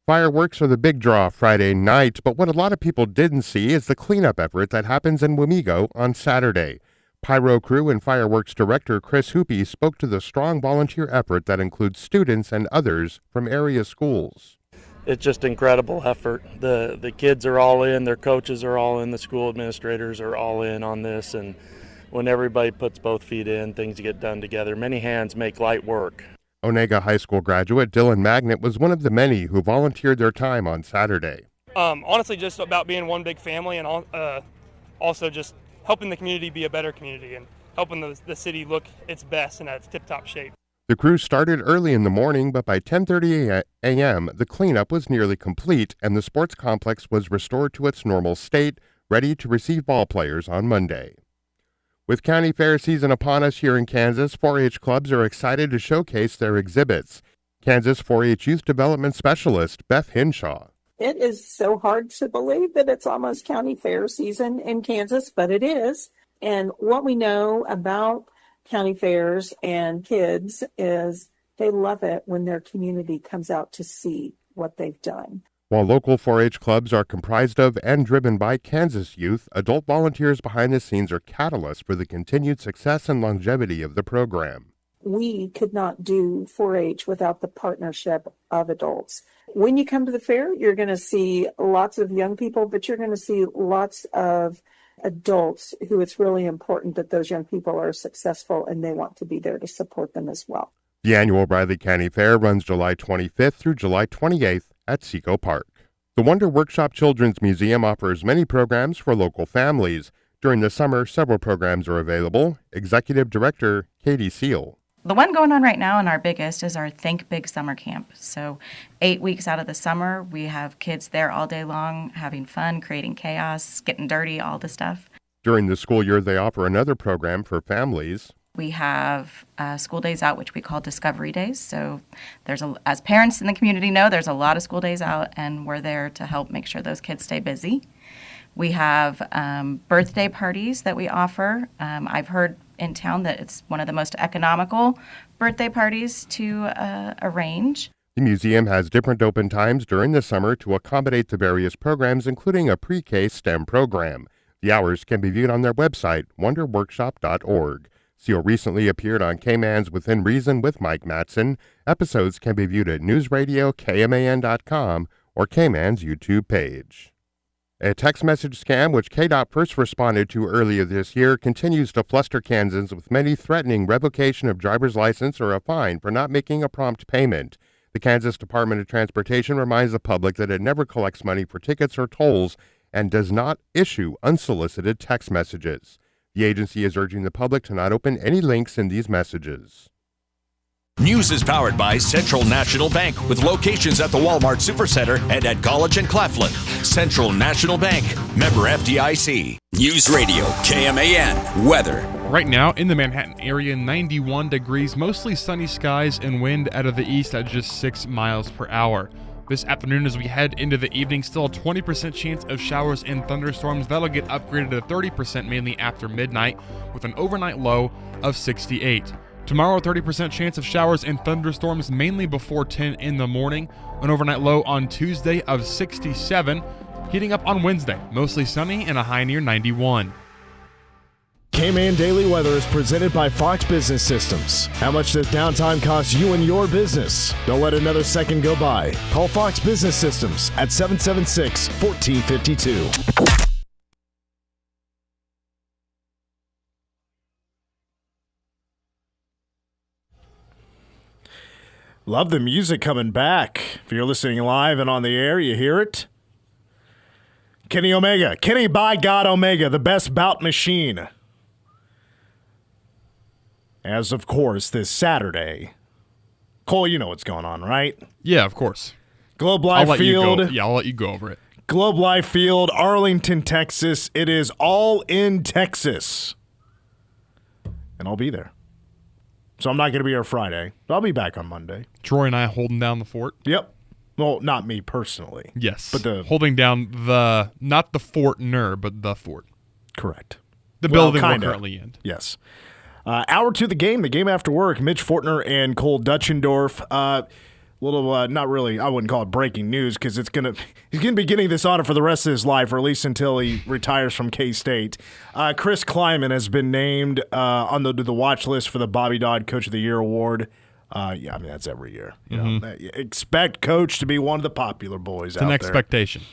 Fireworks are the big draw Friday night, but what a lot of people didn't see is the cleanup effort that happens in Wamego on Saturday. Pyro crew and fireworks director Chris Hoopy spoke to the strong volunteer effort that includes students and others from area schools.
It's just incredible effort. The kids are all in, their coaches are all in, the school administrators are all in on this, and when everybody puts both feet in, things get done together. Many hands make light work.
Onega High School graduate Dylan Magnet was one of the many who volunteered their time on Saturday.
Honestly, just about being one big family and also just helping the community be a better community and helping the city look its best and at its tip-top shape.
The crew started early in the morning, but by 10:30 a.m., the cleanup was nearly complete and the sports complex was restored to its normal state, ready to receive ball players on Monday. With county fair season upon us here in Kansas, 4-H clubs are excited to showcase their exhibits. Kansas 4-H Youth Development Specialist Beth Hinshaw.
It is so hard to believe that it's almost county fair season in Kansas, but it is. And what we know about county fairs and kids is they love it when their community comes out to see what they've done.
While local 4-H clubs are comprised of and driven by Kansas youth, adult volunteers behind the scenes are catalysts for the continued success and longevity of the program.
We could not do 4-H without the partnership of adults. When you come to the fair, you're going to see lots of young people, but you're going to see lots of adults who it's really important that those young people are successful and they want to be there to support them as well.
The annual Riley County Fair runs July 25th through July 28th at Seco Park. The Wonder Workshop Children's Museum offers many programs for local families. During the summer, several programs are available. Executive Director Katie Seal.
The one going on right now and our biggest is our Think Big Summer Camp. So 8 weeks out of the summer, we have kids there all day long, having fun, creating chaos, getting dirty, all the stuff.
During the school year, they offer another program for families.
We have school days out, which we call Discovery Days. So as parents in the community know, there's a lot of school days out, and we're there to help make sure those kids stay busy. We have birthday parties that we offer. I've heard in town that it's one of the most economical birthday parties to arrange.
The museum has different open times during the summer to accommodate the various programs, including a pre-K STEM program. The hours can be viewed on their website, wonderworkshop.org. Seal recently appeared on K-Man's Within Reason with Mike Matson. Episodes can be viewed at newsradiokman.com or K-Man's YouTube page. A text message scam, which KDOT first responded to earlier this year, continues to fluster Kansans, with many threatening revocation of driver's license or a fine for not making a prompt payment. The Kansas Department of Transportation reminds the public that it never collects money for tickets or tolls and does not issue unsolicited text messages. The agency is urging the public to not open any links in these messages.
News is powered by Central National Bank, with locations at the Walmart Supercenter and at College and Claflin. Central National Bank, member FDIC.
News Radio, KMAN, weather.
Right now in the Manhattan area, 91 degrees, mostly sunny skies and wind out of the east at just 6 miles per hour. This afternoon, as we head into the evening, still a 20% chance of showers and thunderstorms. That'll get upgraded to 30% mainly after midnight, with an overnight low of 68. Tomorrow, 30% chance of showers and thunderstorms mainly before 10 in the morning. An overnight low on Tuesday of 67. Heating up on Wednesday, mostly sunny and a high near 91.
K-Man Daily Weather is presented by Fox Business Systems. How much does downtime cost you and your business? Don't let another second go by. Call Fox Business Systems at 776-1452. Love the music coming back. If you're listening live and on the air, you hear it. Kenny Omega. Kenny by God Omega, the best bout machine. As of course, this Saturday. Cole, you know what's going on, right?
Yeah, of course.
Globe Life Field.
I'll let you go over it.
Globe Life Field, Arlington, Texas. It is all in Texas. And I'll be there. So I'm not going to be here Friday. I'll be back on Monday.
Troy and I holding down the fort.
Yep. Well, not me personally.
Yes.
But
holding down not the Fort Ner, but the fort.
Correct.
The building we're currently in.
Yes. Hour to the game after work. Mitch Fortner and Cole Dutchendorf. Not really, I wouldn't call it breaking news, because he's gonna be getting this honor for the rest of his life, or at least until he retires from K-State. Chris Kleiman has been named on the watch list for the Bobby Dodd Coach of the Year award. That's every year. You know, expect Coach to be one of the popular boys out there.
It's an expectation.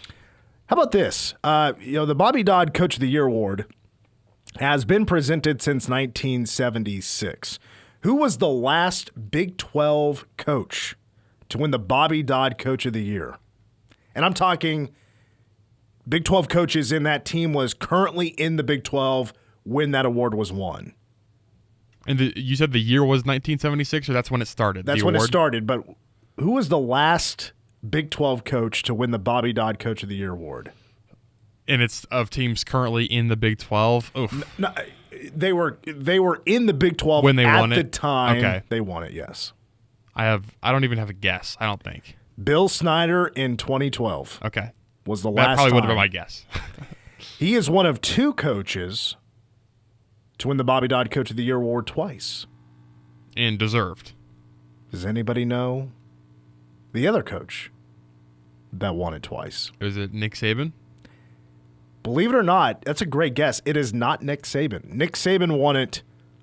How about this? The Bobby Dodd Coach of the Year award has been presented since 1976. Who was the last Big 12 coach to win the Bobby Dodd Coach of the Year? And I'm talking Big 12 coaches in that team was currently in the Big 12 when that award was won.
And you said the year was 1976, or that's when it started?
That's when it started, but who was the last Big 12 coach to win the Bobby Dodd Coach of the Year award?
And it's of teams currently in the Big 12? Oof.
No, they were in the Big 12
when they won it?
At the time.
Okay.
They won it, yes.
I don't even have a guess, I don't think.
Bill Snyder in 2012.
Okay.
Was the last time.
That probably would have been my guess.
He is one of two coaches to win the Bobby Dodd Coach of the Year award twice.
And deserved.
Does anybody know the other coach that won it twice?
Is it Nick Saban?
Believe it or not, that's a great guess. It is not Nick Saban. Nick Saban won it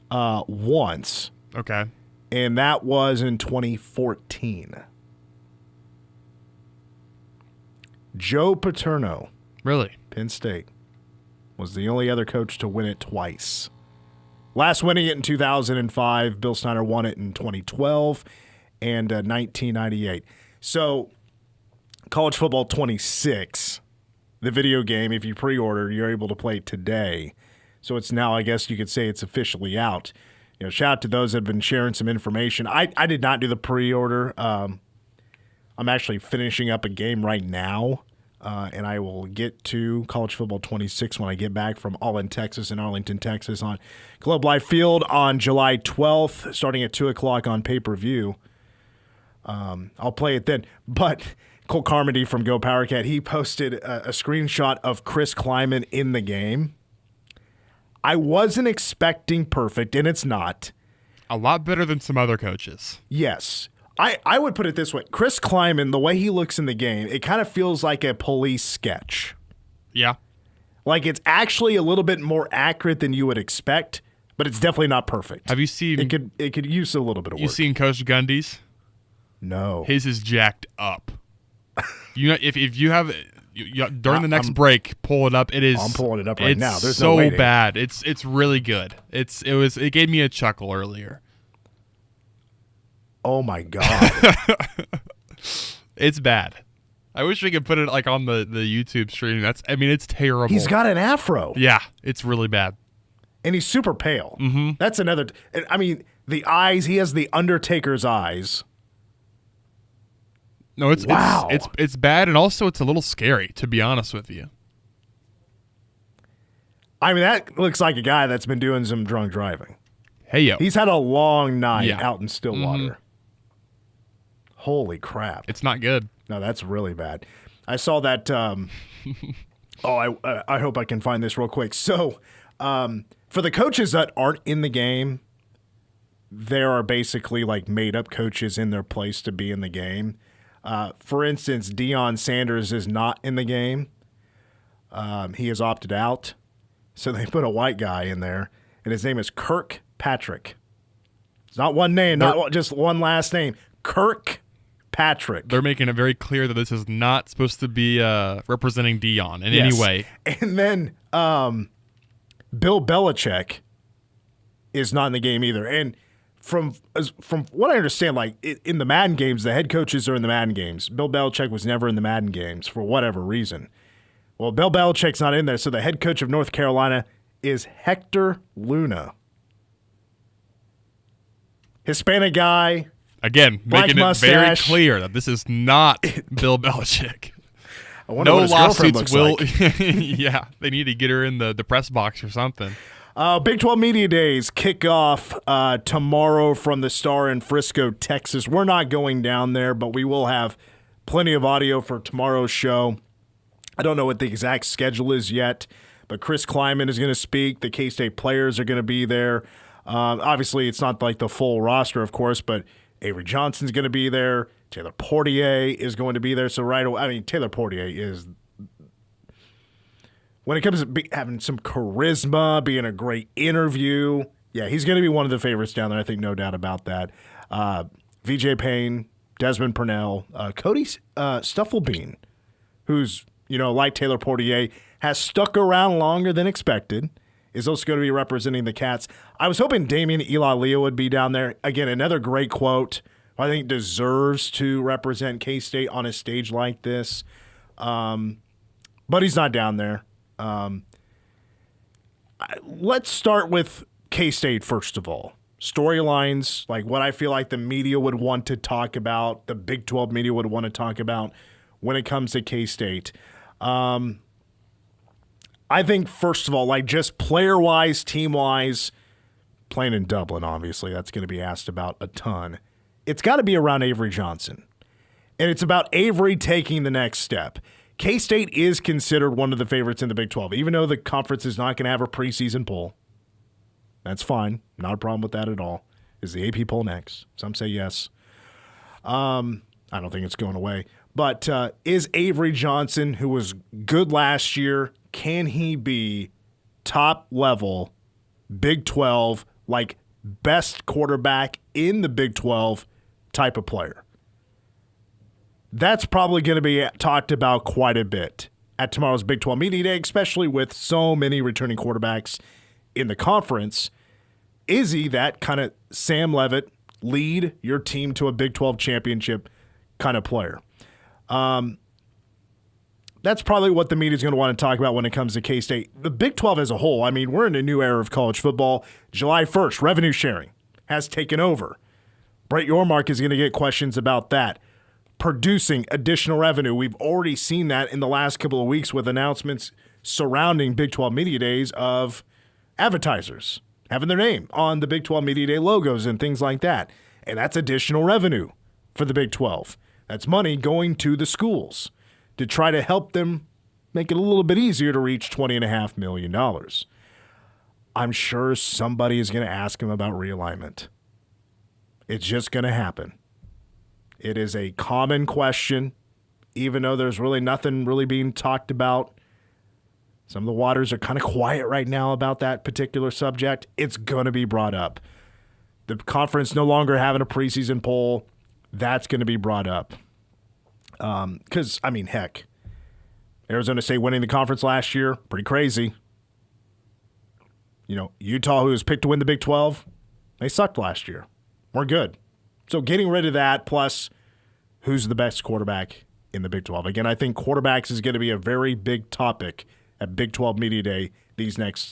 once.
Okay.
And that was in 2014. Joe Paterno.
Really?
Penn State. Was the only other coach to win it twice. Last winning it in 2005. Bill Snyder won it in 2012 and 1998. So, College Football 26, the video game, if you pre-order, you're able to play it today. So it's now, I guess you could say it's officially out. Shout out to those that have been sharing some information. I did not do the pre-order. I'm actually finishing up a game right now, and I will get to College Football 26 when I get back from All in Texas in Arlington, Texas on Globe Life Field on July 12th, starting at 2 o'clock on pay-per-view. I'll play it then. But Cole Carmody from Go Powercat, he posted a screenshot of Chris Kleiman in the game. I wasn't expecting perfect, and it's not.
A lot better than some other coaches.
Yes. I would put it this way. Chris Kleiman, the way he looks in the game, it kind of feels like a police sketch.
Yeah.
Like it's actually a little bit more accurate than you would expect, but it's definitely not perfect.
Have you seen?
It could use a little bit of work.
You seen Coach Gundy's?
No.
His is jacked up. If you have during the next break, pull it up. It is.
I'm pulling it up right now. There's
so
no waiting.
bad. It's really good. It gave me a chuckle earlier.
Oh my god.
It's bad. I wish we could put it like on the YouTube stream. It's terrible.
He's got an afro.
Yeah, it's really bad.
And he's super pale.
Mm-hmm.
That's another. I mean, the eyes. He has the Undertaker's eyes.
No, it's
wow.
It's bad, and also it's a little scary, to be honest with you.
I mean, that looks like a guy that's been doing some drunk driving.
Hey yo,
he's had a long night
Yeah.
out in Stillwater.
Mm-hmm.
Holy crap!
It's not good.
No, that's really bad. I saw that. I hope I can find this real quick. So, for the coaches that aren't in the game, there are basically like made up coaches in their place to be in the game. For instance, Deion Sanders is not in the game. He has opted out. So they put a white guy in there, and his name is Kirk Patrick. It's not one name, not just one last name. Kirk Patrick.
They're making it very clear that this is not supposed to be representing Deion in any way.
And then Bill Belichick is not in the game either. And from what I understand, like in the Madden games, the head coaches are in the Madden games. Bill Belichick was never in the Madden games for whatever reason. Well, Bill Belichick's not in there, so the head coach of North Carolina is Hector Luna. Hispanic guy.
Again,
black
making
mustache.
it very clear that this is not Bill Belichick.
I wonder what his girlfriend looks like.
Yeah, they need to get her in the press box or something.
Big 12 Media Days kick off tomorrow from the Star in Frisco, Texas. We're not going down there, but we will have plenty of audio for tomorrow's show. I don't know what the exact schedule is yet, but Chris Kleiman is going to speak. The K-State players are going to be there. Obviously, it's not like the full roster, of course, but Avery Johnson's going to be there. Taylor Portier is going to be there. So right away, I mean, Taylor Portier is, when it comes to having some charisma, being a great interview, yeah, he's going to be one of the favorites down there. I think no doubt about that. VJ Payne, Desmond Purnell, Cody Stufflebean, who's, like Taylor Portier, has stuck around longer than expected, is also going to be representing the Cats. I was hoping Damian Ilalia would be down there. Again, another great quote. I think deserves to represent K-State on a stage like this. But he's not down there. Let's start with K-State first of all. Storylines, like what I feel like the media would want to talk about, the Big 12 media would want to talk about when it comes to K-State. I think, first of all, like just player-wise, team-wise, playing in Dublin, obviously, that's going to be asked about a ton. It's got to be around Avery Johnson. And it's about Avery taking the next step. K-State is considered one of the favorites in the Big 12, even though the conference is not going to have a preseason poll. That's fine. Not a problem with that at all. Is the AP poll next? Some say yes. I don't think it's going away. But is Avery Johnson, who was good last year, can he be top level Big 12, like best quarterback in the Big 12 type of player? That's probably going to be talked about quite a bit at tomorrow's Big 12 Media Day, especially with so many returning quarterbacks in the conference. Is he that kind of Sam Leavitt, lead your team to a Big 12 championship kind of player? That's probably what the media is going to want to talk about when it comes to K-State. The Big 12 as a whole, I mean, we're in a new era of college football. July 1st, revenue sharing has taken over. Brett Yormark is going to get questions about that. Producing additional revenue. We've already seen that in the last couple of weeks with announcements surrounding Big 12 Media Days of advertisers having their name on the Big 12 Media Day logos and things like that. And that's additional revenue for the Big 12. That's money going to the schools to try to help them make it a little bit easier to reach $20.5 million. I'm sure somebody is going to ask him about realignment. It's just going to happen. It is a common question, even though there's really nothing really being talked about Some of the waters are kind of quiet right now about that particular subject. It's going to be brought up. The conference no longer having a preseason poll, that's going to be brought up. Because, I mean, heck, Arizona State winning the conference last year, pretty crazy. You know, Utah, who was picked to win the Big 12, they sucked last year. We're good. So getting rid of that, plus who's the best quarterback in the Big 12. Again, I think quarterbacks is going to be a very big topic at Big 12 Media Day these next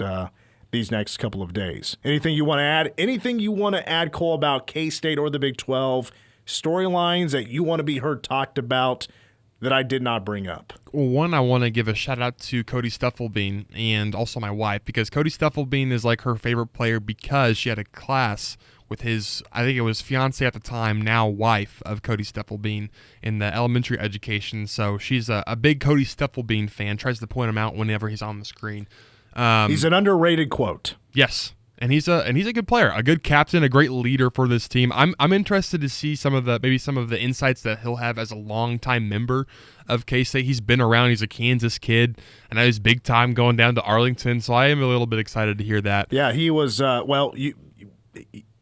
couple of days. Anything you want to add? Anything you want to add, Cole, about K-State or the Big 12? Storylines that you want to be heard talked about that I did not bring up?
Well, one, I want to give a shout out to Cody Stufflebean and also my wife, because Cody Stufflebean is like her favorite player because she had a class with his, I think it was fiance at the time, now wife of Cody Stufflebean in the elementary education. So she's a big Cody Stufflebean fan, tries to point him out whenever he's on the screen.
He's an underrated quote.
Yes. And he's a good player, a good captain, a great leader for this team. I'm interested to see some of the insights that he'll have as a longtime member of K-State. He's been around. He's a Kansas kid, and he's big time going down to Arlington. So I am a little bit excited to hear that.
Yeah, he was.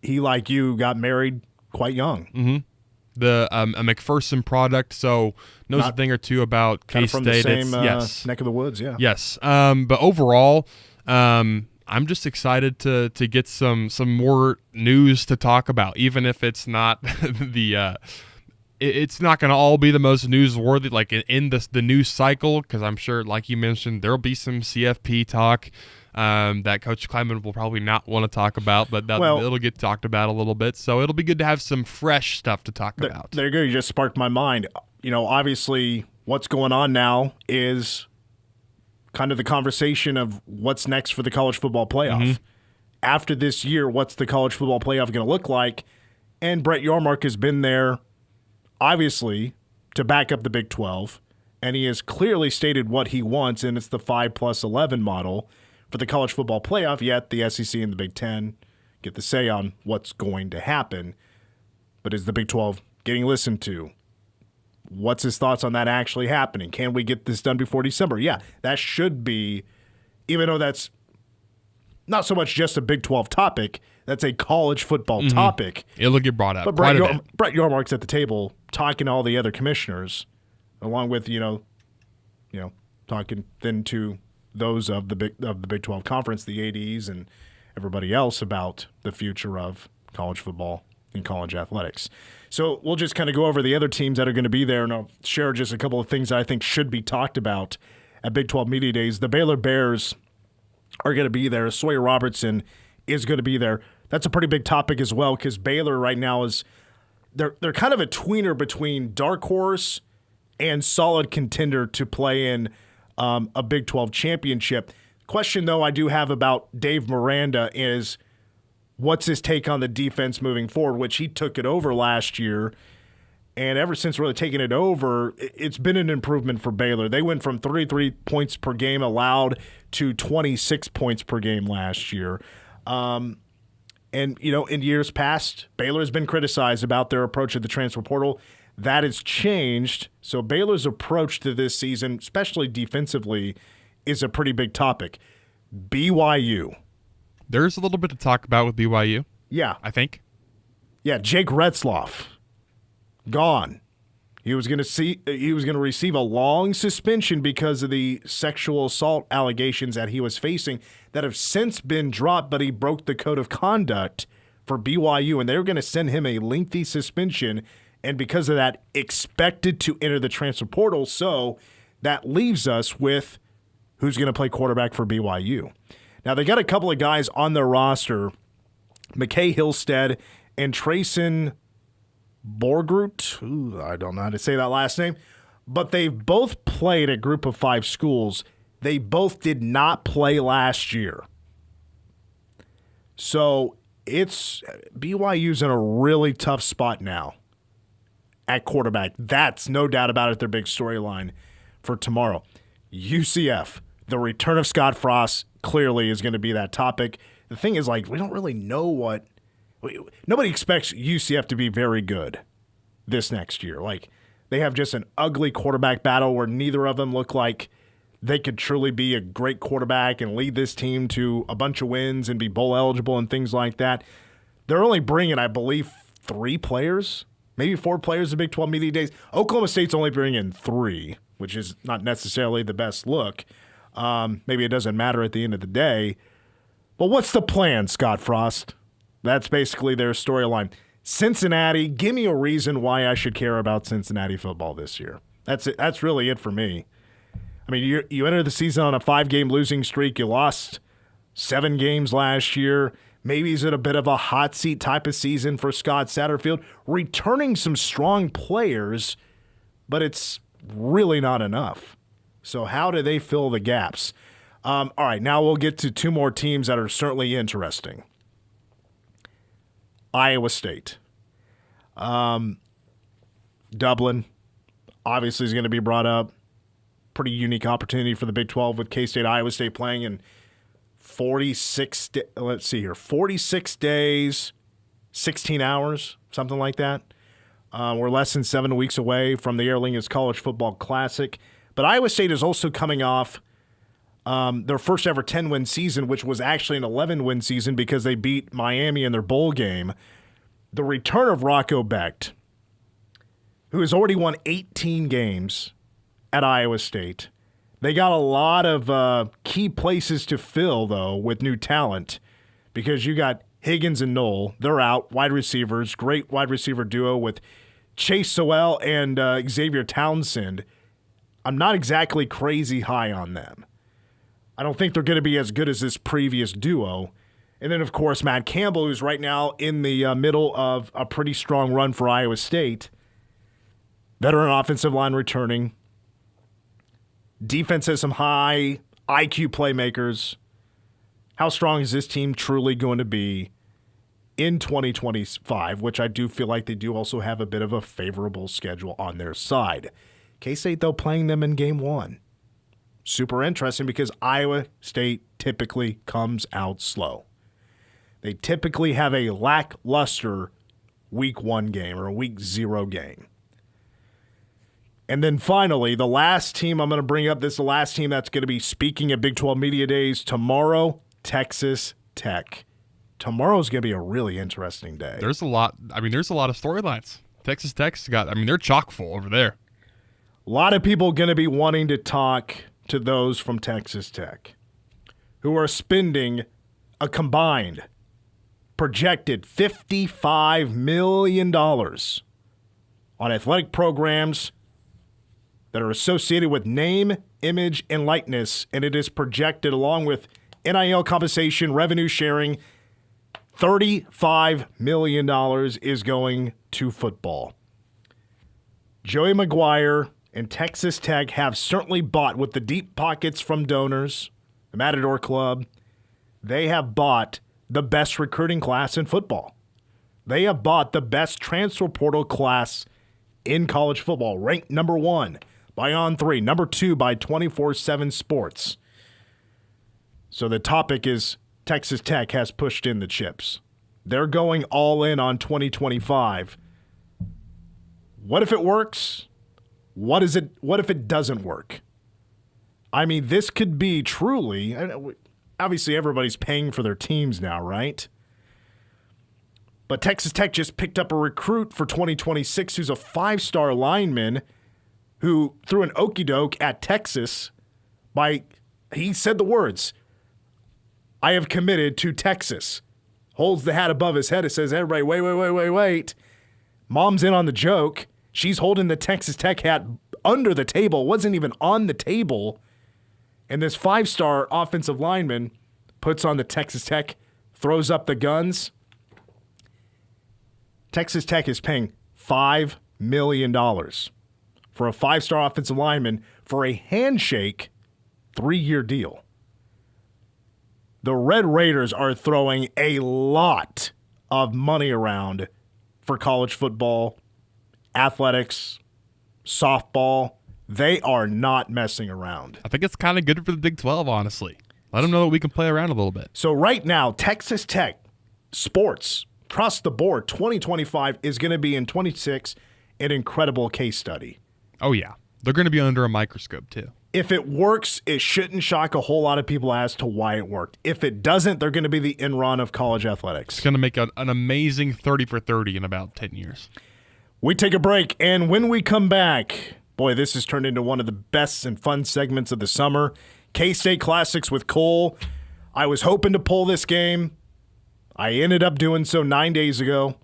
He like you got married quite young.
Mm-hmm. A McPherson product, so knows a thing or two about K-State.
From the same neck of the woods. Yeah.
Yes. But overall, I'm just excited to get some more news to talk about, even if it's not it's not going to all be the most newsworthy, like in the news cycle, because I'm sure, like you mentioned, there'll be some CFP talk that Coach Kleiman will probably not want to talk about, but it'll get talked about a little bit. So it'll be good to have some fresh stuff to talk about.
There you go. You just sparked my mind. You know, obviously, what's going on now is kind of the conversation of what's next for the college football playoff.
Mm-hmm.
After this year, what's the college football playoff going to look like? And Brett Yormark has been there, obviously, to back up the Big 12, and he has clearly stated what he wants, and it's the 5+11 model for the college football playoff, yet the SEC and the Big 10 get the say on what's going to happen. But is the Big 12 getting listened to? What's his thoughts on that actually happening? Can we get this done before December? Yeah, that should be, even though that's not so much just a Big 12 topic, that's a college football topic.
It'll get brought up.
But Brett Yormark's at the table talking to all the other commissioners, along with, talking then to those of the Big 12 Conference, the ADs and everybody else about the future of college football and college athletics. So we'll just kind of go over the other teams that are going to be there, and I'll share just a couple of things that I think should be talked about at Big 12 Media Days. The Baylor Bears are going to be there. Sawyer Robertson is going to be there. That's a pretty big topic as well, because Baylor right now is they're kind of a tweener between dark horse and solid contender to play in a Big 12 championship. Question, though, I do have about Dave Miranda is what's his take on the defense moving forward, which he took it over last year. And ever since really taking it over, it's been an improvement for Baylor. They went from 33 points per game allowed to 26 points per game last year. And, in years past, Baylor has been criticized about their approach to the transfer portal. That has changed. So Baylor's approach to this season, especially defensively, is a pretty big topic. BYU.
There's a little bit to talk about with BYU.
Yeah.
I think.
Yeah, Jake Retzloff, gone. He was going to receive a long suspension because of the sexual assault allegations that he was facing that have since been dropped, but he broke the code of conduct for BYU, and they were going to send him a lengthy suspension, and because of that, expected to enter the transfer portal. So that leaves us with who's going to play quarterback for BYU. Now, they got a couple of guys on their roster, McKay Hillstead and Trayson Borgroot. Ooh, I don't know how to say that last name. But they've both played at Group of 5 schools. They both did not play last year. So BYU's in a really tough spot now at quarterback. That's no doubt about it, their big storyline for tomorrow. UCF, the return of Scott Frost clearly is going to be that topic. The thing is, we don't really know nobody expects UCF to be very good this next year. They have just an ugly quarterback battle where neither of them look like they could truly be a great quarterback and lead this team to a bunch of wins and be bowl eligible and things like that. They're only bringing, I believe, 3 players, maybe 4 players to Big 12 Media Days. Oklahoma State's only bringing 3, which is not necessarily the best look. Maybe it doesn't matter at the end of the day. But what's the plan, Scott Frost? That's basically their storyline. Cincinnati, give me a reason why I should care about Cincinnati football this year. That's it. That's really it for me. I mean, you entered the season on a 5-game losing streak. You lost 7 games last year. Maybe is it a bit of a hot seat type of season for Scott Satterfield? Returning some strong players, but it's really not enough. So how do they fill the gaps? All right, now we'll get to 2 more teams that are certainly interesting. Iowa State. Dublin, obviously, is going to be brought up. Pretty unique opportunity for the Big 12 with K-State, Iowa State playing in 46 days, 16 hours, something like that. We're less than 7 weeks away from the Aer Lingus College Football Classic. But Iowa State is also coming off their first ever 10-win season, which was actually an 11-win season because they beat Miami in their bowl game. The return of Rocco Becht, who has already won 18 games at Iowa State. They got a lot of key places to fill, though, with new talent because you got Higgins and Knoll. They're out. Wide receivers, great wide receiver duo with Chase Sowell and Xavier Townsend. I'm not exactly crazy high on them. I don't think they're going to be as good as this previous duo. And then, of course, Matt Campbell, who's right now in the middle of a pretty strong run for Iowa State. Veteran offensive line returning. Defense has some high IQ playmakers. How strong is this team truly going to be in 2025, which I do feel like they do also have a bit of a favorable schedule on their side. K-State, though, playing them in game 1. Super interesting because Iowa State typically comes out slow. They typically have a lackluster week 1 game or a week 0 game. And then finally, the last team I'm going to bring up, this is the last team that's going to be speaking at Big 12 Media Days tomorrow, Texas Tech. Tomorrow's going to be a really interesting day.
There's a lot of storylines. Texas Tech's they're chock full over there.
A lot of people going to be wanting to talk to those from Texas Tech who are spending a combined projected $55 million on athletic programs that are associated with name, image, and likeness, and it is projected along with NIL compensation, revenue sharing, $35 million is going to football. Joey McGuire and Texas Tech have certainly bought with the deep pockets from donors, the Matador Club. They have bought the best recruiting class in football. They have bought the best transfer portal class in college football, ranked number 1 by On3, number 2 by 24/7 Sports. So the topic is Texas Tech has pushed in the chips. They're going all in on 2025. What if it works? What if it doesn't work? I mean, this could be truly, obviously everybody's paying for their teams now, right? But Texas Tech just picked up a recruit for 2026 who's a 5-star lineman who threw an okie doke at Texas he said the words, "I have committed to Texas." Holds the hat above his head. It says, everybody, wait. Mom's in on the joke. She's holding the Texas Tech hat under the table. Wasn't even on the table. And this 5-star offensive lineman puts on the Texas Tech, throws up the guns. Texas Tech is paying $5 million for a 5-star offensive lineman for a handshake 3-year deal. The Red Raiders are throwing a lot of money around for college football, athletics, softball. They are not messing around.
I think it's kind of good for the Big 12, honestly. Let them know that we can play around a little bit.
So right now, Texas Tech sports across the board, 2025 is going to be in 26 an incredible case study.
Oh, yeah. They're going to be under a microscope, too.
If it works, it shouldn't shock a whole lot of people as to why it worked. If it doesn't, they're going to be the Enron of college athletics.
It's going to make an amazing 30 for 30 in about 10 years.
We take a break, and when we come back, boy, this has turned into one of the best and fun segments of the summer. K-State Classics with Cole. I was hoping to pull this game. I ended up doing so 9 days ago.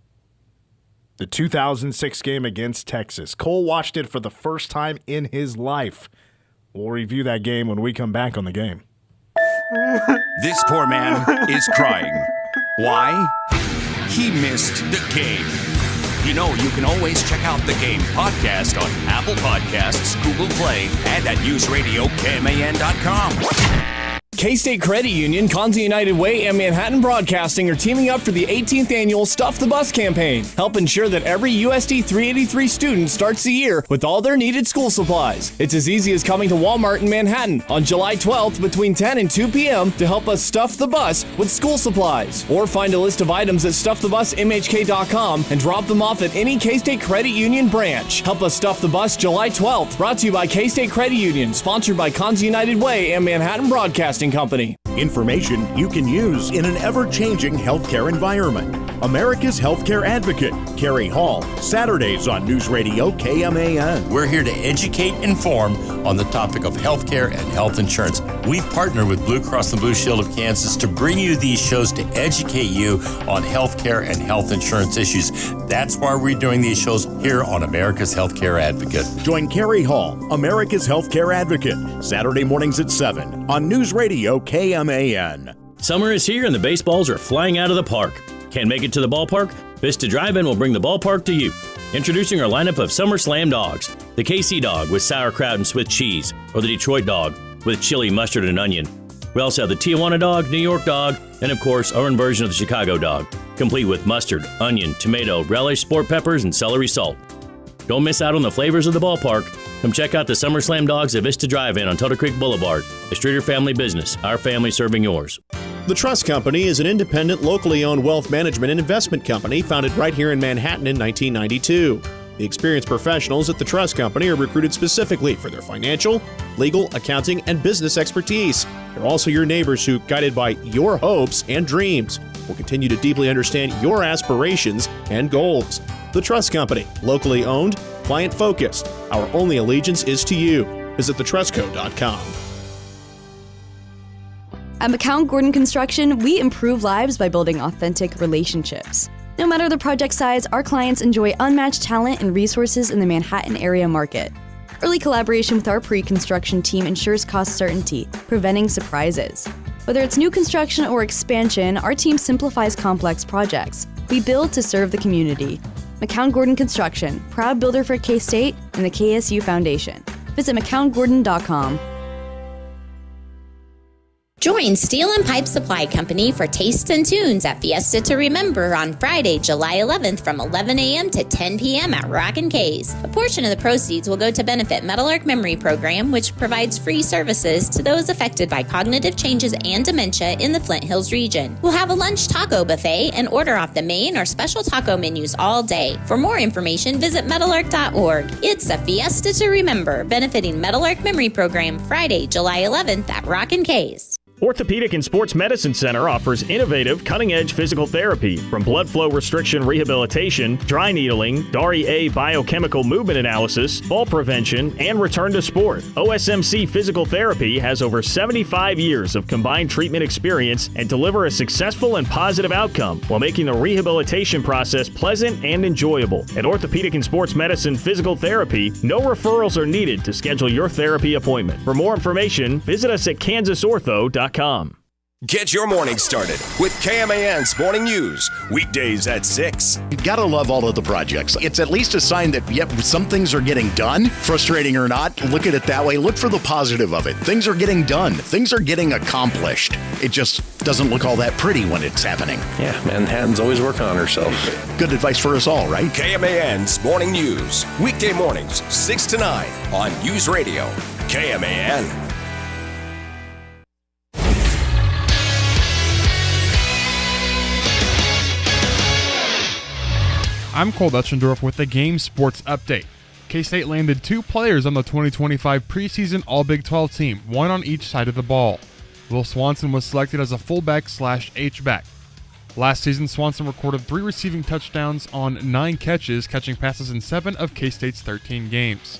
The 2006 game against Texas. Cole watched it for the first time in his life. We'll review that game when we come back on The Game.
This poor man is crying. Why? He missed the game. You know, you can always check out The Game podcast on Apple Podcasts, Google Play, and at newsradiokman.com.
K-State Credit Union, Konza United Way, and Manhattan Broadcasting are teaming up for the 18th annual Stuff the Bus campaign. Help ensure that every USD 383 student starts the year with all their needed school supplies. It's as easy as coming to Walmart in Manhattan on July 12th between 10 and 2 p.m. to help us stuff the bus with school supplies. Or find a list of items at stuffthebusmhk.com and drop them off at any K-State Credit Union branch. Help us stuff the bus July 12th. Brought to you by K-State Credit Union, sponsored by Konza United Way and Manhattan Broadcasting Company.
Information you can use in an ever-changing healthcare environment. America's Healthcare Advocate, Carrie Hall, Saturdays on News Radio KMAN.
We're here to educate and inform on the topic of healthcare and health insurance. We've partnered with Blue Cross and Blue Shield of Kansas to bring you these shows to educate you on healthcare and health insurance issues. That's why we're doing these shows here on America's Healthcare Advocate.
Join Carrie Hall, America's Healthcare Advocate, Saturday mornings at 7 on News Radio KMAN.
Summer is here and the baseballs are flying out of the park. Can't make it to the ballpark? Vista Drive-In will bring the ballpark to you. Introducing our lineup of Summer Slam dogs. The KC dog with sauerkraut and Swiss cheese, or the Detroit dog with chili, mustard, and onion. We also have the Tijuana dog, New York dog, and of course our own version of the Chicago dog, complete with mustard, onion, tomato, relish, sport peppers, and celery salt. Don't miss out on the flavors of the ballpark. Come check out the Summer Slam dogs at Vista Drive-In on Tuttle Creek Boulevard. A Streeter family business, our family serving yours.
The Trust Company is an independent, locally owned wealth management and investment company founded right here in Manhattan in 1992. The experienced professionals at the Trust Company are recruited specifically for their financial, legal, accounting, and business expertise. They're also your neighbors who, guided by your hopes and dreams, will continue to deeply understand your aspirations and goals. The Trust Company, locally owned, client-focused. Our only allegiance is to you. Visit thetrustco.com.
At McCown Gordon Construction, we improve lives by building authentic relationships. No matter the project size, our clients enjoy unmatched talent and resources in the Manhattan area market. Early collaboration with our pre-construction team ensures cost certainty, preventing surprises. Whether it's new construction or expansion, our team simplifies complex projects. We build to serve the community. McCown Gordon Construction, proud builder for K-State and the KSU Foundation. Visit McCownGordon.com.
Join Steel and Pipe Supply Company for Tastes and Tunes at Fiesta to Remember on Friday, July 11th from 11 a.m. to 10 p.m. at Rockin' K's. A portion of the proceeds will go to benefit Metal Arc Memory Program, which provides free services to those affected by cognitive changes and dementia in the Flint Hills region. We'll have a lunch taco buffet and order off the main or special taco menus all day. For more information, visit metalarc.org. It's a Fiesta to Remember, benefiting Metal Arc Memory Program Friday, July 11th at Rockin' K's.
Orthopedic and Sports Medicine Center offers innovative, cutting-edge physical therapy, from blood flow restriction rehabilitation, dry needling, DARI-A biochemical movement analysis, fall prevention, and return to sport. OSMC Physical Therapy has over 75 years of combined treatment experience and deliver a successful and positive outcome while making the rehabilitation process pleasant and enjoyable. At Orthopedic and Sports Medicine Physical Therapy, no referrals are needed to schedule your therapy appointment. For more information, visit us at kansasortho.com.
Get your morning started with KMAN's Morning News, weekdays at 6.
You gotta love all of the projects. It's at least a sign that, yep, some things are getting done. Frustrating or not, look at it that way. Look for the positive of it. Things are getting done. Things are getting accomplished. It just doesn't look all that pretty when it's happening.
Yeah, Manhattan's always working on herself.
Good advice for us all, right?
KMAN's Morning News, weekday mornings, 6 to 9 on News Radio, KMAN.
I'm Cole Dutchendorf with the Game Sports Update. K-State landed 2 players on the 2025 preseason All-Big 12 team, one on each side of the ball. Will Swanson was selected as a fullback/H-back. Last season, Swanson recorded 3 receiving touchdowns on 9 catches, catching passes in 7 of K-State's 13 games.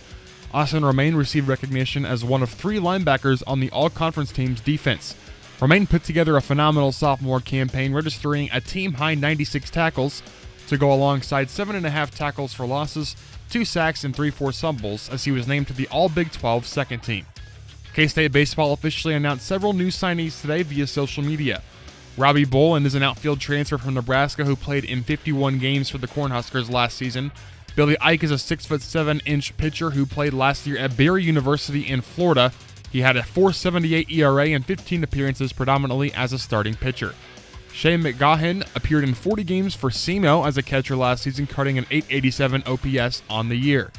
Austin Romaine received recognition as one of 3 linebackers on the all-conference team's defense. Romaine put together a phenomenal sophomore campaign, registering a team-high 96 tackles to go alongside 7.5 tackles for losses, 2 sacks, and 3 forced fumbles, as he was named to the All-Big 12 second team. K-State Baseball officially announced several new signees today via social media. Robbie Bolin is an outfield transfer from Nebraska who played in 51 games for the Cornhuskers last season. Billy Ike is a 6'7" pitcher who played last year at Barry University in Florida. He had a .478 ERA and 15 appearances predominantly as a starting pitcher. Shane McGaughan appeared in 40 games for SEMO as a catcher last season, cutting an .887 OPS on the year.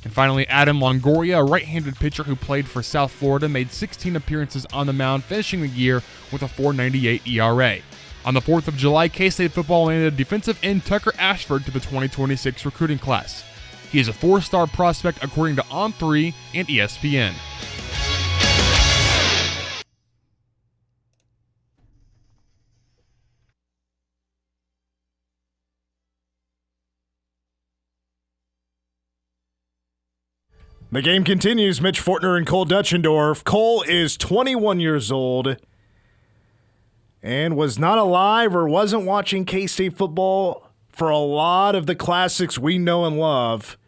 And finally, Adam Longoria, a right-handed pitcher who played for South Florida, made 16 appearances on the mound, finishing the year with a .498 ERA. On the 4th of July, K-State football landed defensive end Tucker Ashford to the 2026 recruiting class. He is a 4-star prospect according to On3 and ESPN.
The game continues. Mitch Fortner and Cole Dutchendorf. Cole is 21 years old and was not alive or wasn't watching K-State football for a lot of the classics we know and love.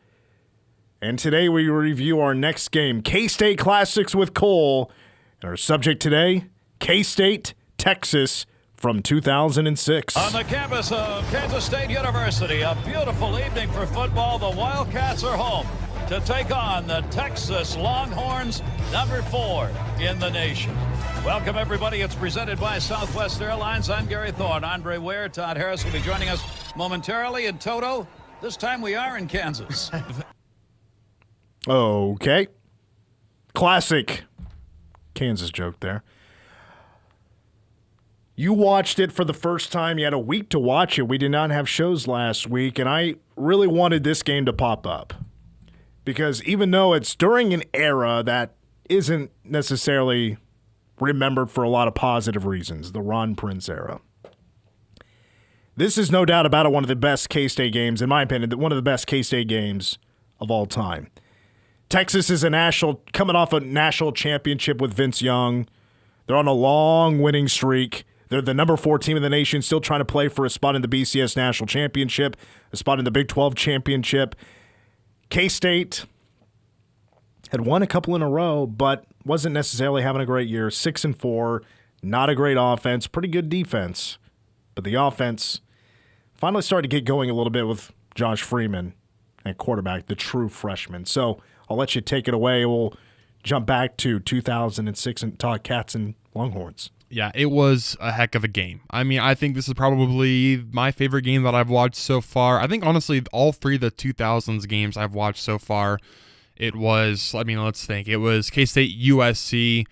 And today we review our next game, K-State Classics with Cole. And our subject today, K-State, Texas from 2006.
On the campus of Kansas State University, a beautiful evening for football. The Wildcats are home to take on the Texas Longhorns, number 4 in the nation. Welcome, everybody. It's presented by Southwest Airlines. I'm Gary Thorne. Andre Ware, Todd Harris will be joining us momentarily. In Toto, this time we are in Kansas.
Okay. Classic Kansas joke there. You watched it for the first time. You had a week to watch it. We did not have shows last week, and I really wanted this game to pop up. Because even though it's during an era that isn't necessarily remembered for a lot of positive reasons, the Ron Prince era, this is no doubt about it one of the best K-State games, in my opinion, one of the best K-State games of all time. Texas is coming off a national championship with Vince Young. They're on a long winning streak. They're the number 4 team in the nation, still trying to play for a spot in the BCS National Championship, a spot in the Big 12 Championship. K-State had won a couple in a row, but wasn't necessarily having a great year. 6-4, not a great offense, pretty good defense. But the offense finally started to get going a little bit with Josh Freeman at quarterback, the true freshman. So I'll let you take it away. We'll jump back to 2006 and talk Cats and Longhorns.
Yeah, it was a heck of a game. I mean, I think this is probably my favorite game that I've watched so far. I think, honestly, all 3 of the 2000s games I've watched so far, it was, let's think. It was K-State USC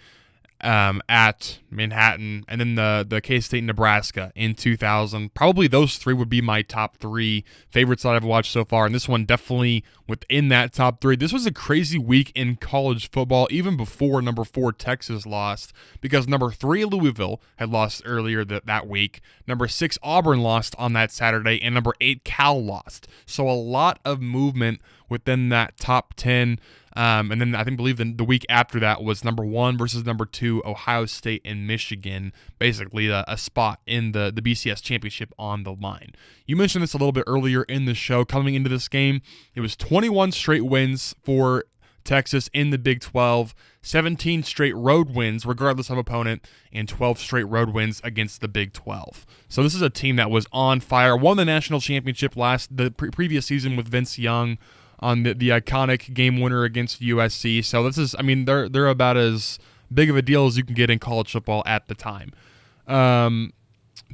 at Manhattan, and then the K-State Nebraska in 2000. Probably those 3 would be my top 3 favorites that I've watched so far, and this one definitely within that top 3. This was a crazy week in college football, even before number 4 Texas lost, because number 3 Louisville had lost earlier that week. Number 6 Auburn lost on that Saturday, and number 8 Cal lost. So a lot of movement within that top 10. And then I believe the week after that was number 1 versus number 2 Ohio State and Michigan, basically a spot in the BCS championship on the line. You mentioned this a little bit earlier in the show. Coming into this game, it was 21 straight wins for Texas in the Big 12, 17 straight road wins regardless of opponent, and 12 straight road wins against the Big 12. So this is a team that was on fire, won the national championship the previous season with Vince Young on the iconic game winner against USC. So this is, they're about as big of a deal as you can get in college football at the time.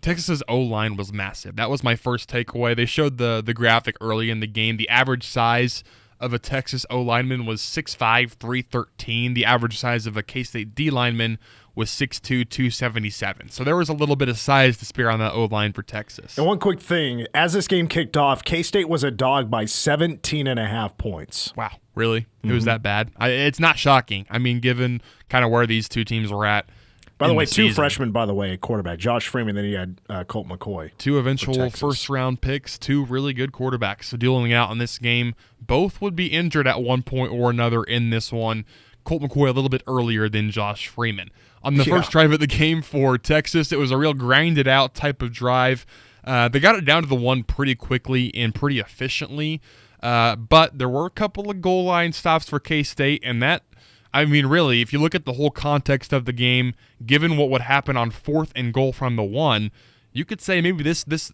Texas's O-line was massive. That was my first takeaway. They showed the graphic early in the game. The average size of a Texas O-lineman was 6'5", 313. The average size of a K-State D-lineman was 6'2", 277. So there was a little bit of size to spare on the O-line for Texas.
And one quick thing, as this game kicked off, K-State was a dog by 17.5 points.
Wow, really? It was that bad? It's not shocking. I mean, given kind of where these two teams were at.
By the way, two freshmen, by the way, at quarterback. Josh Freeman, then he had Colt McCoy.
Two eventual first-round picks, two really good quarterbacks. So dealing out in this game, both would be injured at one point or another in this one. Colt McCoy a little bit earlier than Josh Freeman. On the first drive of the game for Texas, it was a real grinded-out type of drive. They got it down to the one pretty quickly and pretty efficiently, but there were a couple of goal line stops for K-State, and that, I mean, really, if you look at the whole context of the game, given what would happen on 4th and goal from the 1, you could say maybe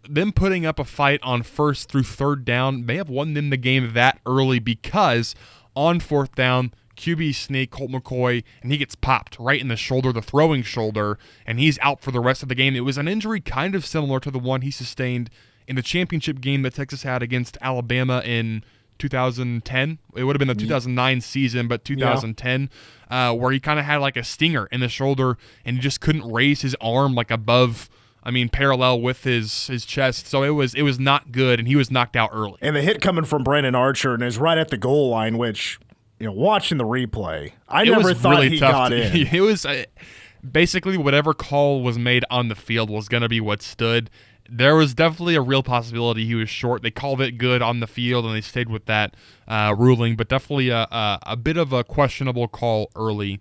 them putting up a fight on 1st through 3rd down may have won them the game that early, because on 4th down, QB sneak, Colt McCoy, and he gets popped right in the shoulder, the throwing shoulder, and he's out for the rest of the game. It was an injury kind of similar to the one he sustained in the championship game that Texas had against Alabama in 2010. It would have been the 2009 season, but 2010, where he kind of had like a stinger in the shoulder, and he just couldn't raise his arm like above, parallel with his chest. So it was not good, and he was knocked out early.
And the hit coming from Brandon Archer and is right at the goal line, which, watching the replay, I never thought really he got in.
It was basically whatever call was made on the field was going to be what stood. There was definitely a real possibility he was short. They called it good on the field, and they stayed with that ruling, but definitely a bit of a questionable call early.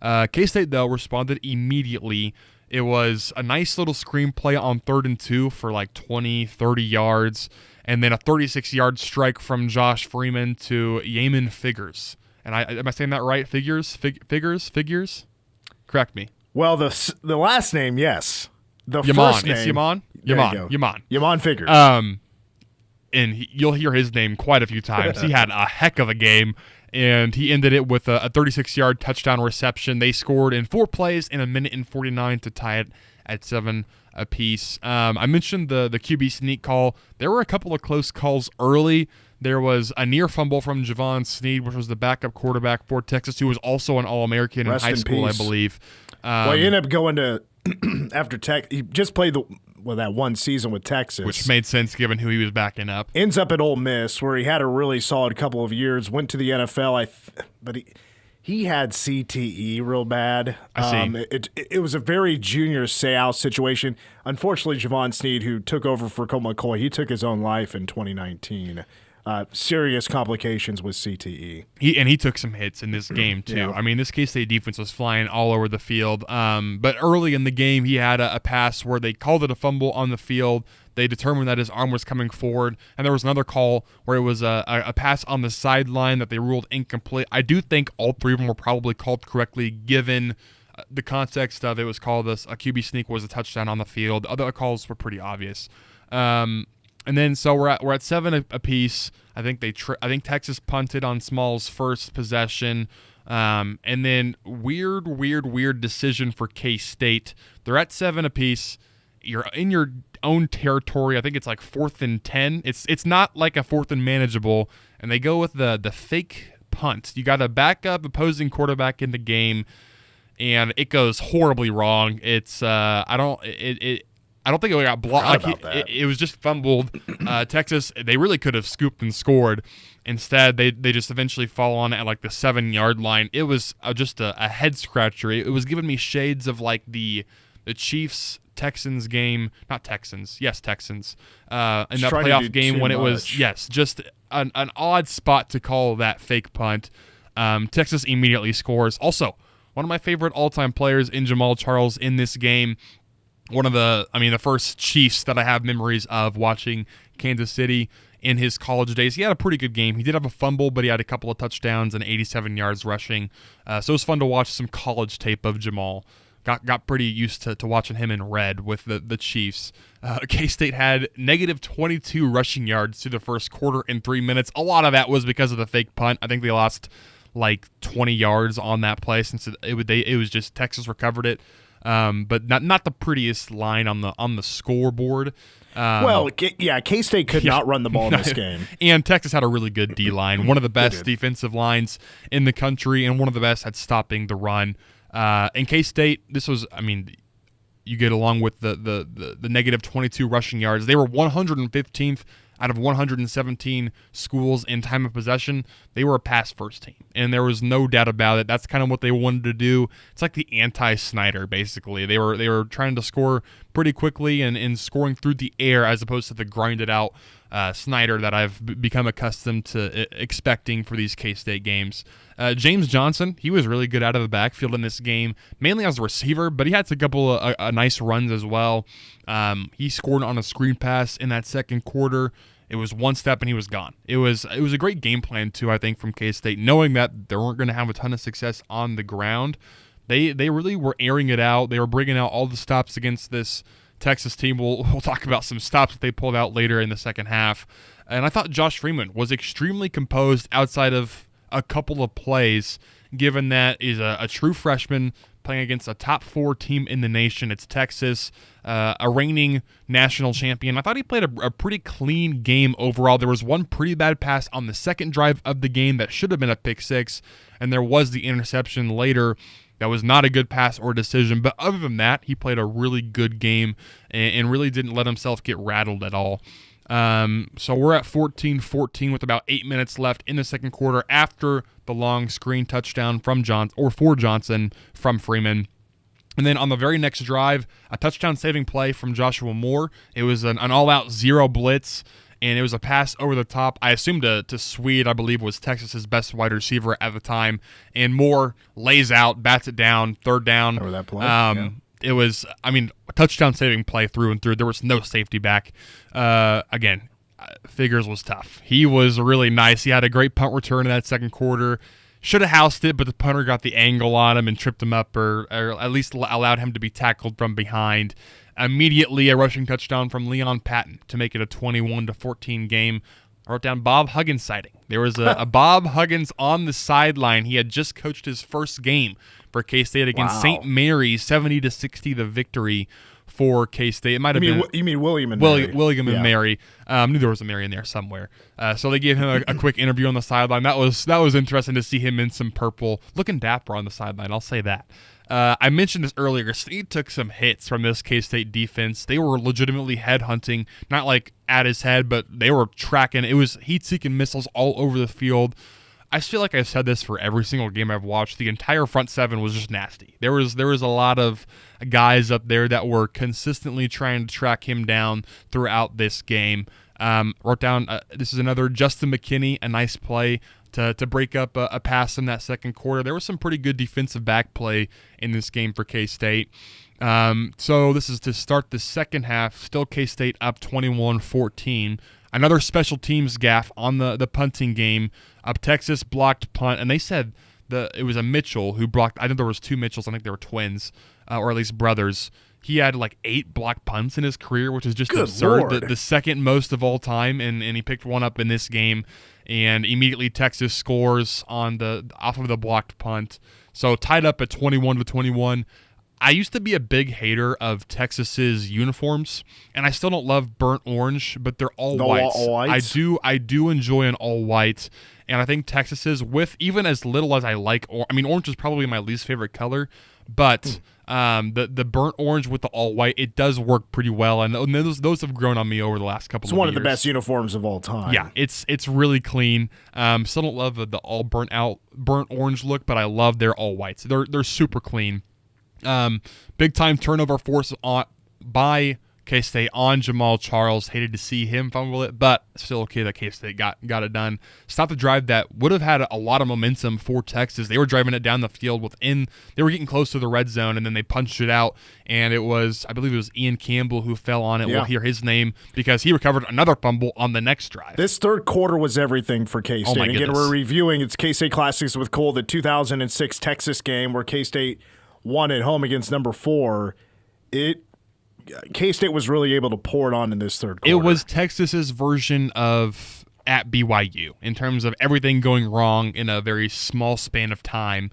K-State, though, responded immediately. It was a nice little screenplay on 3rd and 2 for like 20, 30 yards, and then a 36-yard strike from Josh Freeman to Yaman Figures. And am I saying that right? Figures? Correct me.
Well, the last name, yes. The
Yaman.
First name.
It's Yaman?
Yaman Figures.
And you'll hear his name quite a few times. He had a heck of a game, and he ended it with a 36-yard touchdown reception. They scored in 4 plays in 1:49 to tie it at 7 apiece. I mentioned the QB sneak call. There were a couple of close calls early. There was a near fumble from Javon Sneed, which was the backup quarterback for Texas, who was also an All-American in high school, I believe.
Well, he ended up going to after Tech. He just played that one season with Texas,
which made sense given who he was backing up.
Ends up at Ole Miss, where he had a really solid couple of years. Went to the NFL, but he had CTE real bad.
I see.
It was a very junior Seau situation. Unfortunately, Javon Sneed, who took over for Colt McCoy, he took his own life in 2019. Serious complications with CTE.
He took some hits in this game, too.
Yeah.
This K-State defense was flying all over the field. But early in the game, he had a pass where they called it a fumble on the field. They determined that his arm was coming forward. And there was another call where it was a pass on the sideline that they ruled incomplete. I do think all 3 of them were probably called correctly, given the context of it was called a QB sneak was a touchdown on the field. The other calls were pretty obvious. And then so we're at 7 apiece. I think think Texas punted on Small's first possession, and then weird decision for K-State. They're at 7 apiece. You're in your own territory. I think it's like 4th and 10. It's not like a 4th and manageable, and they go with the fake punt. You got a backup opposing quarterback in the game, and it goes horribly wrong. It's I don't think it got blocked. It was just fumbled. Texas, they really could have scooped and scored. Instead, they just eventually fall on at like the 7-yard line. It was just a head scratcher. It was giving me shades of like the Chiefs Texans game, not Texans, yes Texans, in that playoff game when it was just an odd spot to call that fake punt. Texas immediately scores. Also, one of my favorite all-time players in Jamal Charles in this game. One of the first Chiefs that I have memories of watching Kansas City in his college days. He had a pretty good game. He did have a fumble, but he had a couple of touchdowns and 87 yards rushing. So it was fun to watch some college tape of Jamal. Got pretty used to watching him in red with the Chiefs. K-State had negative 22 rushing yards through the first quarter in 3 minutes. A lot of that was because of the fake punt. I think they lost like 20 yards on that play since it was just Texas recovered it. But not the prettiest line on the scoreboard.
K-State could not run the ball in this game.
And Texas had a really good D-line, one of the best defensive lines in the country, and one of the best at stopping the run. In K-State, this was, you get along with the negative 22 rushing yards. They were 115th out of 117 schools in time of possession. They were a pass-first team, and there was no doubt about it. That's kind of what they wanted to do. It's like the anti-Snyder, basically. They were trying to score pretty quickly and scoring through the air as opposed to the grinded-out Snyder that I've become accustomed to expecting for these K-State games. James Johnson, he was really good out of the backfield in this game, mainly as a receiver, but he had a couple of nice runs as well. He scored on a screen pass in that second quarter. It was one step and he was gone. It was a great game plan too, I think, from K-State, knowing that they weren't going to have a ton of success on the ground. They really were airing it out. They were bringing out all the stops against this Texas team. We'll talk about some stops that they pulled out later in the second half. And I thought Josh Freeman was extremely composed outside of a couple of plays, given that is a true freshman playing against a top 4 team in the nation. It's Texas, a reigning national champion. I thought he played a pretty clean game overall. There was one pretty bad pass on the second drive of the game that should have been a pick six, and there was the interception later. That was not a good pass or decision, but other than that, he played a really good game and really didn't let himself get rattled at all. So we're at 14-14 with about 8 minutes left in the second quarter after the long screen touchdown from for Johnson from Freeman. And then on the very next drive, a touchdown-saving play from Joshua Moore. It was an all-out zero blitz, and it was a pass over the top. I assumed to Swede, I believe, was Texas's best wide receiver at the time. And Moore lays out, bats it down, third down.
Remember that play?
It was, a touchdown-saving play through and through. There was no safety back. Again, Figures was tough. He was really nice. He had a great punt return in that second quarter. Should have housed it, but the punter got the angle on him and tripped him up, or at least allowed him to be tackled from behind. Immediately, a rushing touchdown from Leon Patton to make it a 21-14 game. I wrote down Bob Huggins sighting. There was a Bob Huggins on the sideline. He had just coached his first game for K-State against St. Mary's, 70-60 the victory for K-State. It might have been.
You mean William and Mary?
William and Mary. Knew there was a Mary in there somewhere. So they gave him a quick interview on the sideline. That was interesting to see him in some purple, looking dapper on the sideline. I'll say that. I mentioned this earlier. State took some hits from this K-State defense. They were legitimately headhunting, not like at his head, but they were tracking. It was heat-seeking missiles all over the field. I feel like I've said this for every single game I've watched. The entire front seven was just nasty. There was a lot of guys up there that were consistently trying to track him down throughout this game. Wrote down, this is another Justin McKinney, a nice play to break up a pass in that second quarter. There was some pretty good defensive back play in this game for K-State. So this is to start the second half. Still K-State up 21-14. Another special teams gaffe on the punting game. Texas blocked punt, and they said it was a Mitchell who blocked. I think there was two Mitchells. I think they were twins, or at least brothers. He had like 8 blocked punts in his career, which is just absurd. The second most of all time, and he picked one up in this game. And immediately Texas scores off of the blocked punt. So tied up at 21-21. I used to be a big hater of Texas's uniforms, and I still don't love burnt orange, but they're all whites.
All whites.
I do enjoy an all white, and I think Texas's, with even as little as I like, orange is probably my least favorite color, but the burnt orange with the all white, it does work pretty well, and those have grown on me over the last couple of years.
It's one of the best uniforms of all time.
Yeah, it's really clean. Still don't love the all burnt orange look, but I love their all whites. They're super clean. Big time turnover force by K-State on Jamal Charles. Hated to see him fumble it, but still okay that K-State got it done. Stopped the drive that would have had a lot of momentum for Texas. They were driving it down the field they were getting close to the red zone, and then they punched it out, and I believe it was Ian Campbell who fell on it. Yeah. We'll hear his name because he recovered another fumble on the next drive.
This third quarter was everything for K-State.
Oh,
again, we're reviewing, it's K-State Classics with Cole, the 2006 Texas game where K-State won at home against number 4. K-State was really able to pour it on in this third quarter.
It was Texas's version of at BYU in terms of everything going wrong in a very small span of time,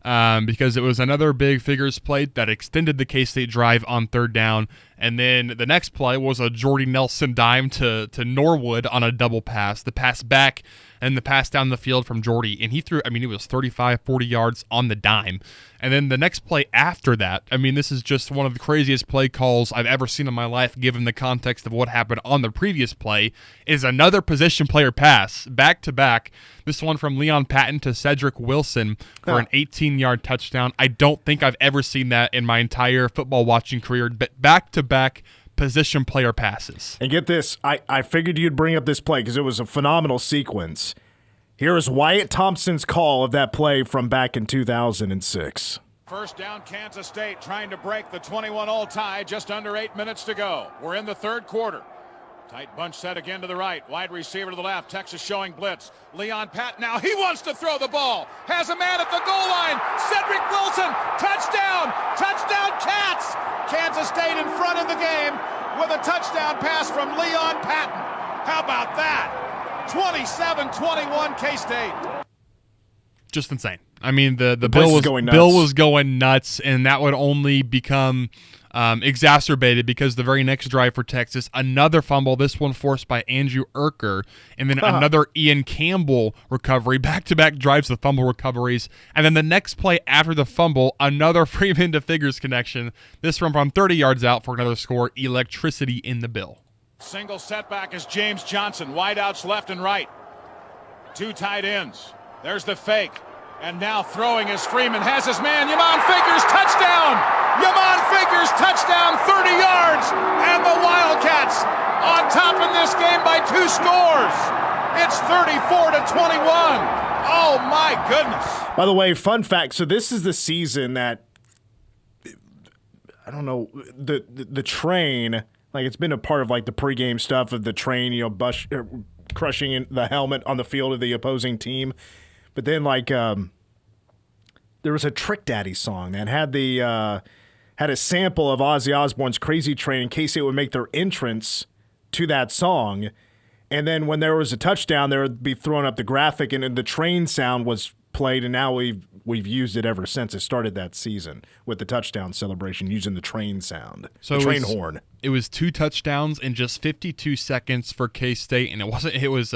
because it was another big figures play that extended the K-State drive on third down, And then the next play was a Jordy Nelson dime to Norwood on a double pass. The pass back and the pass down the field from Jordy. And he threw, it was 35, 40 yards on the dime. And then the next play after that, this is just one of the craziest play calls I've ever seen in my life, given the context of what happened on the previous play, is another position player pass, back-to-back. This one from Leon Patton to Cedric Wilson for an 18-yard touchdown. I don't think I've ever seen that in my entire football watching career, but back-to-back position player passes.
And get this, I figured you'd bring up this play because it was a phenomenal sequence. Here is Wyatt Thompson's call of that play from back in 2006.
First down, Kansas State trying to break the 21-all tie. Just under 8 minutes to go. We're in the third quarter. Tight bunch set again to the right. Wide receiver to the left. Texas showing blitz. Leon Patton now. He wants to throw the ball. Has a man at the goal line. Cedric Wilson. Touchdown. Touchdown Cats. Kansas State in front of the game with a touchdown pass from Leon Patton. How about that? 27-21 K-State.
Just insane. The
Bill
was going nuts, and that would only become exacerbated because the very next drive for Texas, another fumble, this one forced by Andrew Erker, and then another Ian Campbell recovery, back-to-back drives of fumble recoveries, and then the next play after the fumble, another Freeman to Figures connection, this one from 30 yards out for another score, electricity in the Bill.
Single setback is James Johnson. Wideouts left and right. Two tight ends. There's the fake. And now throwing is Freeman. Has his man. Yamon Figures. Touchdown. Yamon Figures. Touchdown. 30 yards. And the Wildcats on top in this game by 2 scores. It's 34-21. Oh, my goodness.
By the way, fun fact. So this is the season that, I don't know, the train... it's been a part of the pregame stuff of the train, crushing the helmet on the field of the opposing team. But then there was a Trick Daddy song that had had a sample of Ozzy Osbourne's Crazy Train in case it would make their entrance to that song. And then when there was a touchdown, they would be throwing up the graphic, and the train sound was played, and now we've used it ever since it started that season with the touchdown celebration using the train sound, the train horn.
It was 2 touchdowns in just 52 seconds for K-State, and it was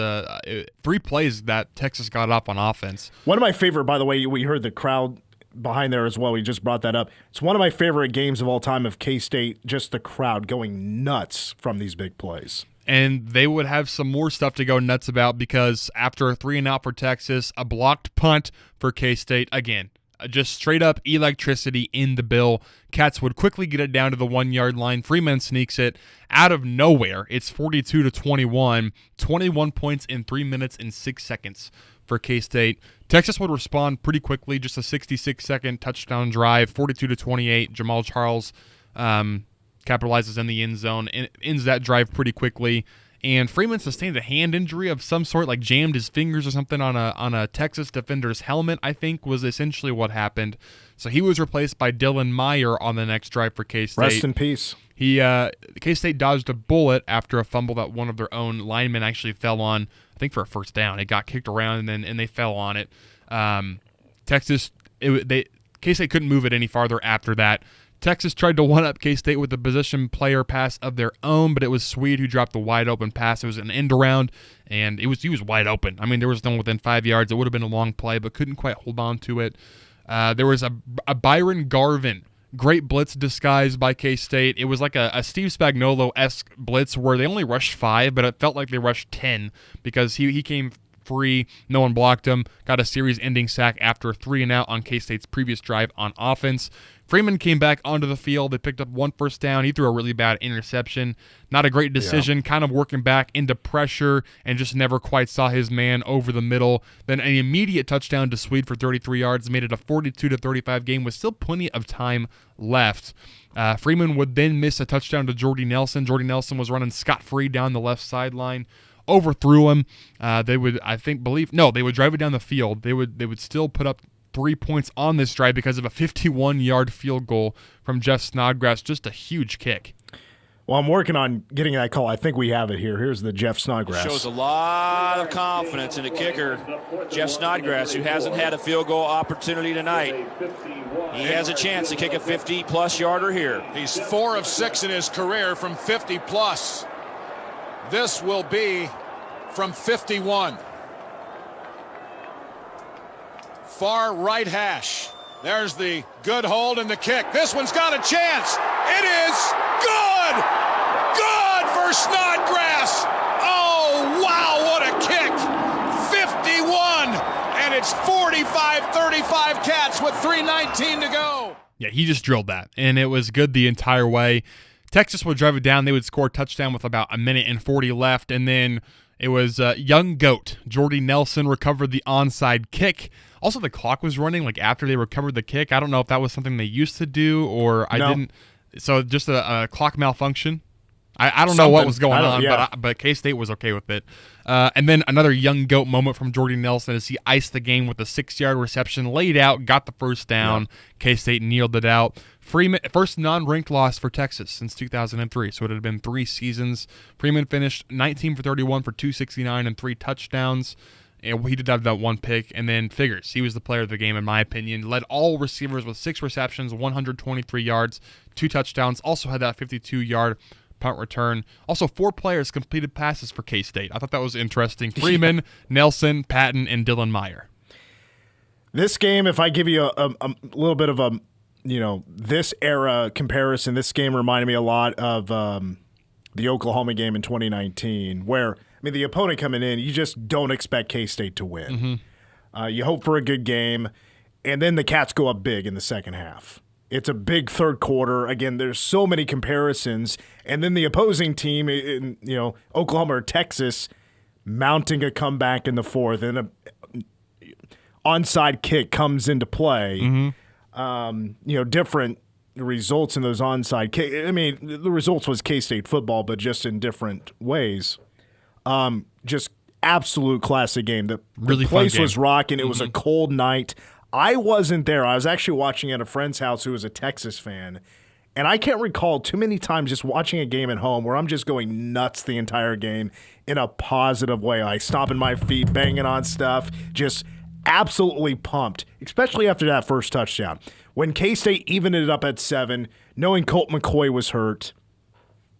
3 plays that Texas got up on offense.
One of my favorite, by the way, we heard the crowd behind there as well. We just brought that up. It's one of my favorite games of all time of K-State, just the crowd going nuts from these big plays.
And they would have some more stuff to go nuts about because after a 3-and-out for Texas, a blocked punt for K-State, again, just straight up electricity in the Bill. Cats would quickly get it down to the 1-yard line. Freeman sneaks it out of nowhere. It's 42-21, 21 points in 3 minutes and 6 seconds for K-State. Texas would respond pretty quickly, just a 66-second touchdown drive, 42-28. Jamal Charles capitalizes in the end zone and ends that drive pretty quickly. And Freeman sustained a hand injury of some sort, jammed his fingers or something on a Texas defender's helmet, I think was essentially what happened. So he was replaced by Dylan Meyer on the next drive for K-State.
Rest in peace.
K-State dodged a bullet after a fumble that one of their own linemen actually fell on, I think for a first down. It got kicked around and they fell on it. K-State couldn't move it any farther after that. Texas tried to one-up K-State with a position player pass of their own, but it was Swede who dropped the wide-open pass. It was an end around, and he was wide open. There was no one within 5 yards. It would have been a long play, but couldn't quite hold on to it. There was a Byron Garvin, great blitz disguised by K-State. It was like a Steve Spagnuolo-esque blitz where they only rushed 5, but it felt like they rushed 10 because he came free. No one blocked him. Got a series-ending sack after a 3-and-out on K-State's previous drive on offense. Freeman came back onto the field. They picked up 1 first down. He threw a really bad interception. Not a great decision, kind of working back into pressure and just never quite saw his man over the middle. Then an immediate touchdown to Swede for 33 yards made it a 42-35 game with still plenty of time left. Freeman would then miss a touchdown to Jordy Nelson. Jordy Nelson was running scot-free down the left sideline. Overthrew him. They would drive it down the field. They would still put up 3 points on this drive because of a 51-yard field goal from Jeff Snodgrass. Just a huge kick.
Well, I'm working on getting that call. I think we have it here. Here's the Jeff Snodgrass.
Shows a lot of confidence in the kicker, Jeff Snodgrass, who hasn't had a field goal opportunity tonight. He has a chance to kick a 50-plus yarder here.
He's 4 of 6 in his career from 50-plus. This will be from 51. Far right hash. There's the good hold and the kick. This one's got a chance. It is good! Good for Snodgrass! Oh, wow, what a kick! 51, and it's 45-35 Cats with 3:19 to go.
Yeah, he just drilled that, and it was good the entire way. Texas would drive it down. They would score a touchdown with about 1:40 left, and then it was young GOAT, Jordy Nelson, recovered the onside kick. Also, the clock was running like after they recovered the kick. I don't know if that was something they used to do or I didn't. So just a clock malfunction. I don't know what was going on, but K-State was okay with it. And then another young GOAT moment from Jordy Nelson as he iced the game with a 6-yard reception, laid out, got the first down. Yep. K-State kneeled it out. Freeman, first non-ranked loss for Texas since 2003, so it had been 3 seasons. Freeman finished 19 for 31 for 269 and 3 touchdowns. And he did have that one pick, and then Figures. He was the player of the game, in my opinion. Led all receivers with 6 receptions, 123 yards, 2 touchdowns. Also had that 52-yard punt return. Also, 4 players completed passes for K-State. I thought that was interesting. Freeman, Nelson, Patton, and Dylan Meyer.
This game, if I give you a little bit of a, this era comparison, this game reminded me a lot of the Oklahoma game in 2019, where the opponent coming in, you just don't expect K-State to win. Mm-hmm. You hope for a good game, and then the Cats go up big in the second half. It's a big third quarter. Again, there's so many comparisons, and then the opposing team, in Oklahoma or Texas, mounting a comeback in the fourth, and a onside kick comes into play. Mm-hmm. Different results in those onside kicks. The results was K-State football, but just in different ways. Just absolute classic game. The place was rocking. It was a cold night. I wasn't there. I was actually watching at a friend's house who was a Texas fan, and I can't recall too many times just watching a game at home where I'm just going nuts the entire game in a positive way. Like stomping my feet, banging on stuff, just absolutely pumped, especially after that first touchdown. When K-State evened it up at 7, knowing Colt McCoy was hurt,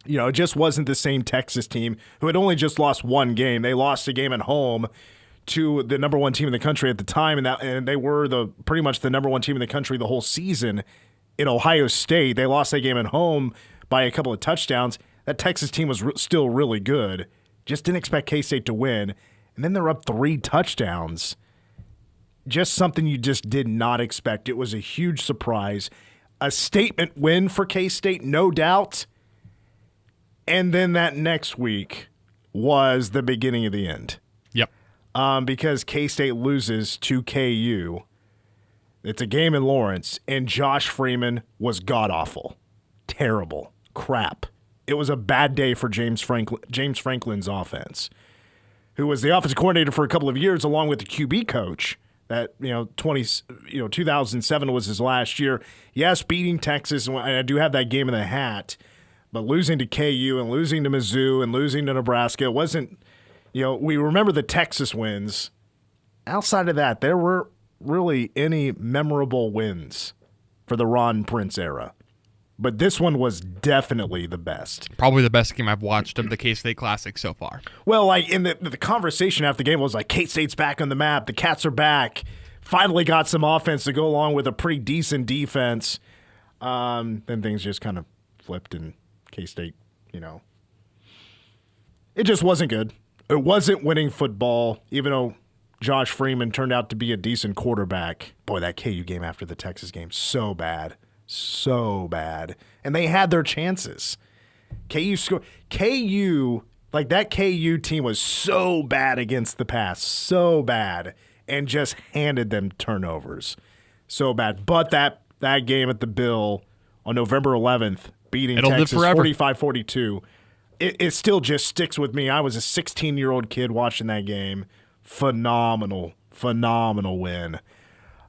it just wasn't the same Texas team who had only just lost one game. They lost a game at home to the number 1 team in the country at the time, and they were pretty much the number 1 team in the country the whole season in Ohio State. They lost that game at home by a couple of touchdowns. That Texas team was still really good. Just didn't expect K-State to win. And then they're up 3 touchdowns. Just something you just did not expect. It was a huge surprise. A statement win for K-State, no doubt. And then that next week was the beginning of the end.
Yep.
Because K-State loses to KU. It's a game in Lawrence, and Josh Freeman was god-awful. Terrible. Crap. It was a bad day for James Franklin's offense, who was the offensive coordinator for a couple of years along with the QB coach. That 2007 was his last year. Yes, beating Texas, and I do have that game in the hat. But losing to KU and losing to Mizzou and losing to Nebraska, it wasn't, we remember the Texas wins. Outside of that, there weren't really any memorable wins for the Ron Prince era. But this one was definitely the best.
Probably the best game I've watched of the K-State Classics so far.
Well, like in the conversation after the game was like, K-State's back on the map. The Cats are back. Finally got some offense to go along with a pretty decent defense. Then things just kind of flipped and K-State, it just wasn't good. It wasn't winning football, even though Josh Freeman turned out to be a decent quarterback. Boy, that KU game after the Texas game, so bad. So bad. And they had their chances. KU, like that KU team was so bad against the pass, so bad, and just handed them turnovers. So bad. But that game at the Bill on November 11th, beating Texas 45-42, it still just sticks with me. I was a 16-year-old kid watching that game. Phenomenal win.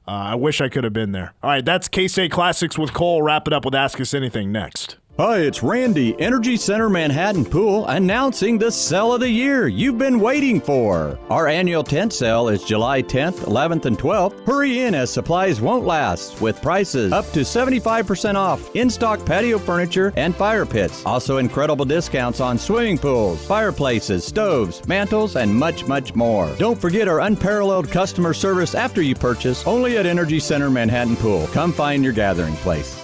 I wish I could have been there. All right, that's K-State Classics with Cole. Wrap it up with Ask Us Anything next.
Hi, it's Randy, Energy Center Manhattan Pool, announcing the sale of the year you've been waiting for. Our annual tent sale is July 10th, 11th, and 12th. Hurry in as supplies won't last, with prices up to 75% off, in-stock patio furniture, and fire pits. Also incredible discounts on swimming pools, fireplaces, stoves, mantles, and much, much more. Don't forget our unparalleled customer service after you purchase, only at Energy Center Manhattan Pool. Come find your gathering place.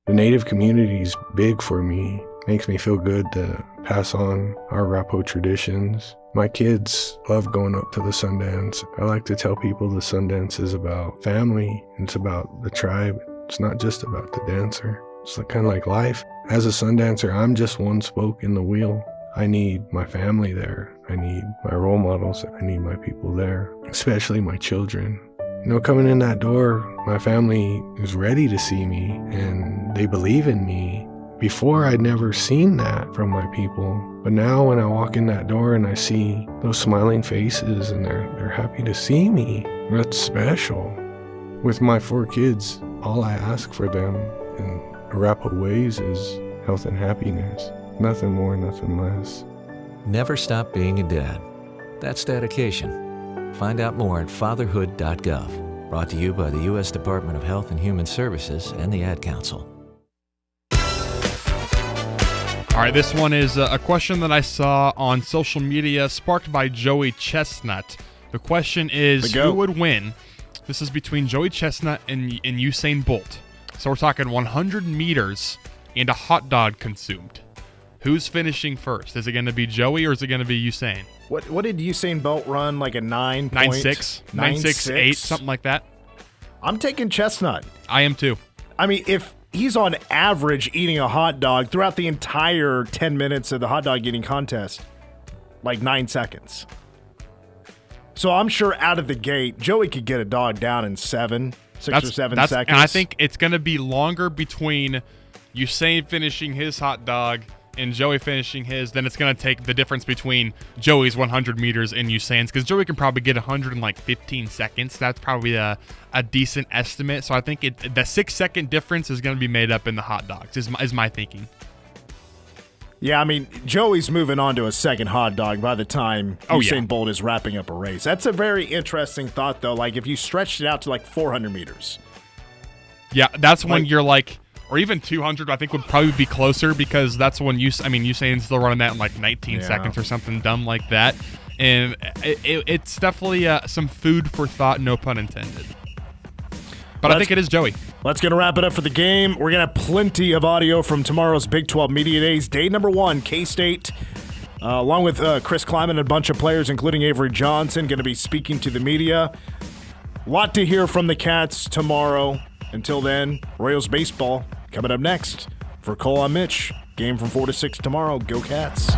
The Native community is big for me. Makes me feel good to pass on our Rapo traditions. My kids love going up to the Sundance. I like to tell people the Sundance is about family. It's about the tribe. It's not just about the dancer. It's kind of like life. As a Sundancer, I'm just one spoke in the wheel. I need my family there. I need my role models. I need my people there, especially my children. You know, coming in that door, my family is ready to see me and they believe in me. Before, I'd never seen that from my people. But now when I walk in that door and I see those smiling faces and they're happy to see me, that's special. With my 4 kids, all I ask for them in Arapaho ways is health and happiness. Nothing more, nothing less.
Never stop being a dad. That's dedication. Find out more at fatherhood.gov. Brought to you by the U.S. Department of Health and Human Services and the Ad Council.
All right, this one is a question that I saw on social media, sparked by Joey Chestnut. The question is, who would win? This is between Joey Chestnut and Usain Bolt. So we're talking 100 meters and a hot dog consumed. Who's finishing first? Is it going to be Joey or is it going to be Usain?
What did Usain Bolt run? Like a 9.6?
9.68, something like that.
I'm taking Chestnut.
I am too.
I mean, if he's on average eating a hot dog throughout the entire 10 minutes of the hot dog eating contest, like 9 seconds. So I'm sure out of the gate, Joey could get a dog down in 6 or 7 seconds.
And I think it's going to be longer between Usain finishing his hot dog and Joey finishing his, then it's going to take the difference between Joey's 100 meters and Usain's, because Joey can probably get 100 in like 15 seconds. That's probably a decent estimate. So I think the 6-second difference is going to be made up in the hot dogs, is my thinking.
Yeah, I mean, Joey's moving on to a second hot dog by the time Usain Bolt is wrapping up a race. That's a very interesting thought, though. Like, if you stretched it out to like 400 meters.
Yeah, that's when you're like, or even 200, I think would probably be closer, because that's when Usain's still running that in like 19 seconds or something dumb like that. And it's definitely some food for thought, no pun intended. But I think it is Joey.
Let's get to wrap it up for the game. We're going to have plenty of audio from tomorrow's Big 12 Media Days. Day number 1, K-State, along with Chris Kleiman and a bunch of players, including Avery Johnson, going to be speaking to the media. A lot to hear from the Cats tomorrow. Until then, Royals baseball coming up next. For Cole, I'm Mitch. Game from 4 to 6 tomorrow. Go Cats.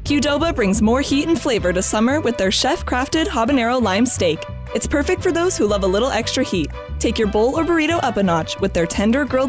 Qdoba brings more heat and flavor to summer with their chef-crafted habanero lime steak. It's perfect for those who love a little extra heat. Take your bowl or burrito up a notch with their tender grilled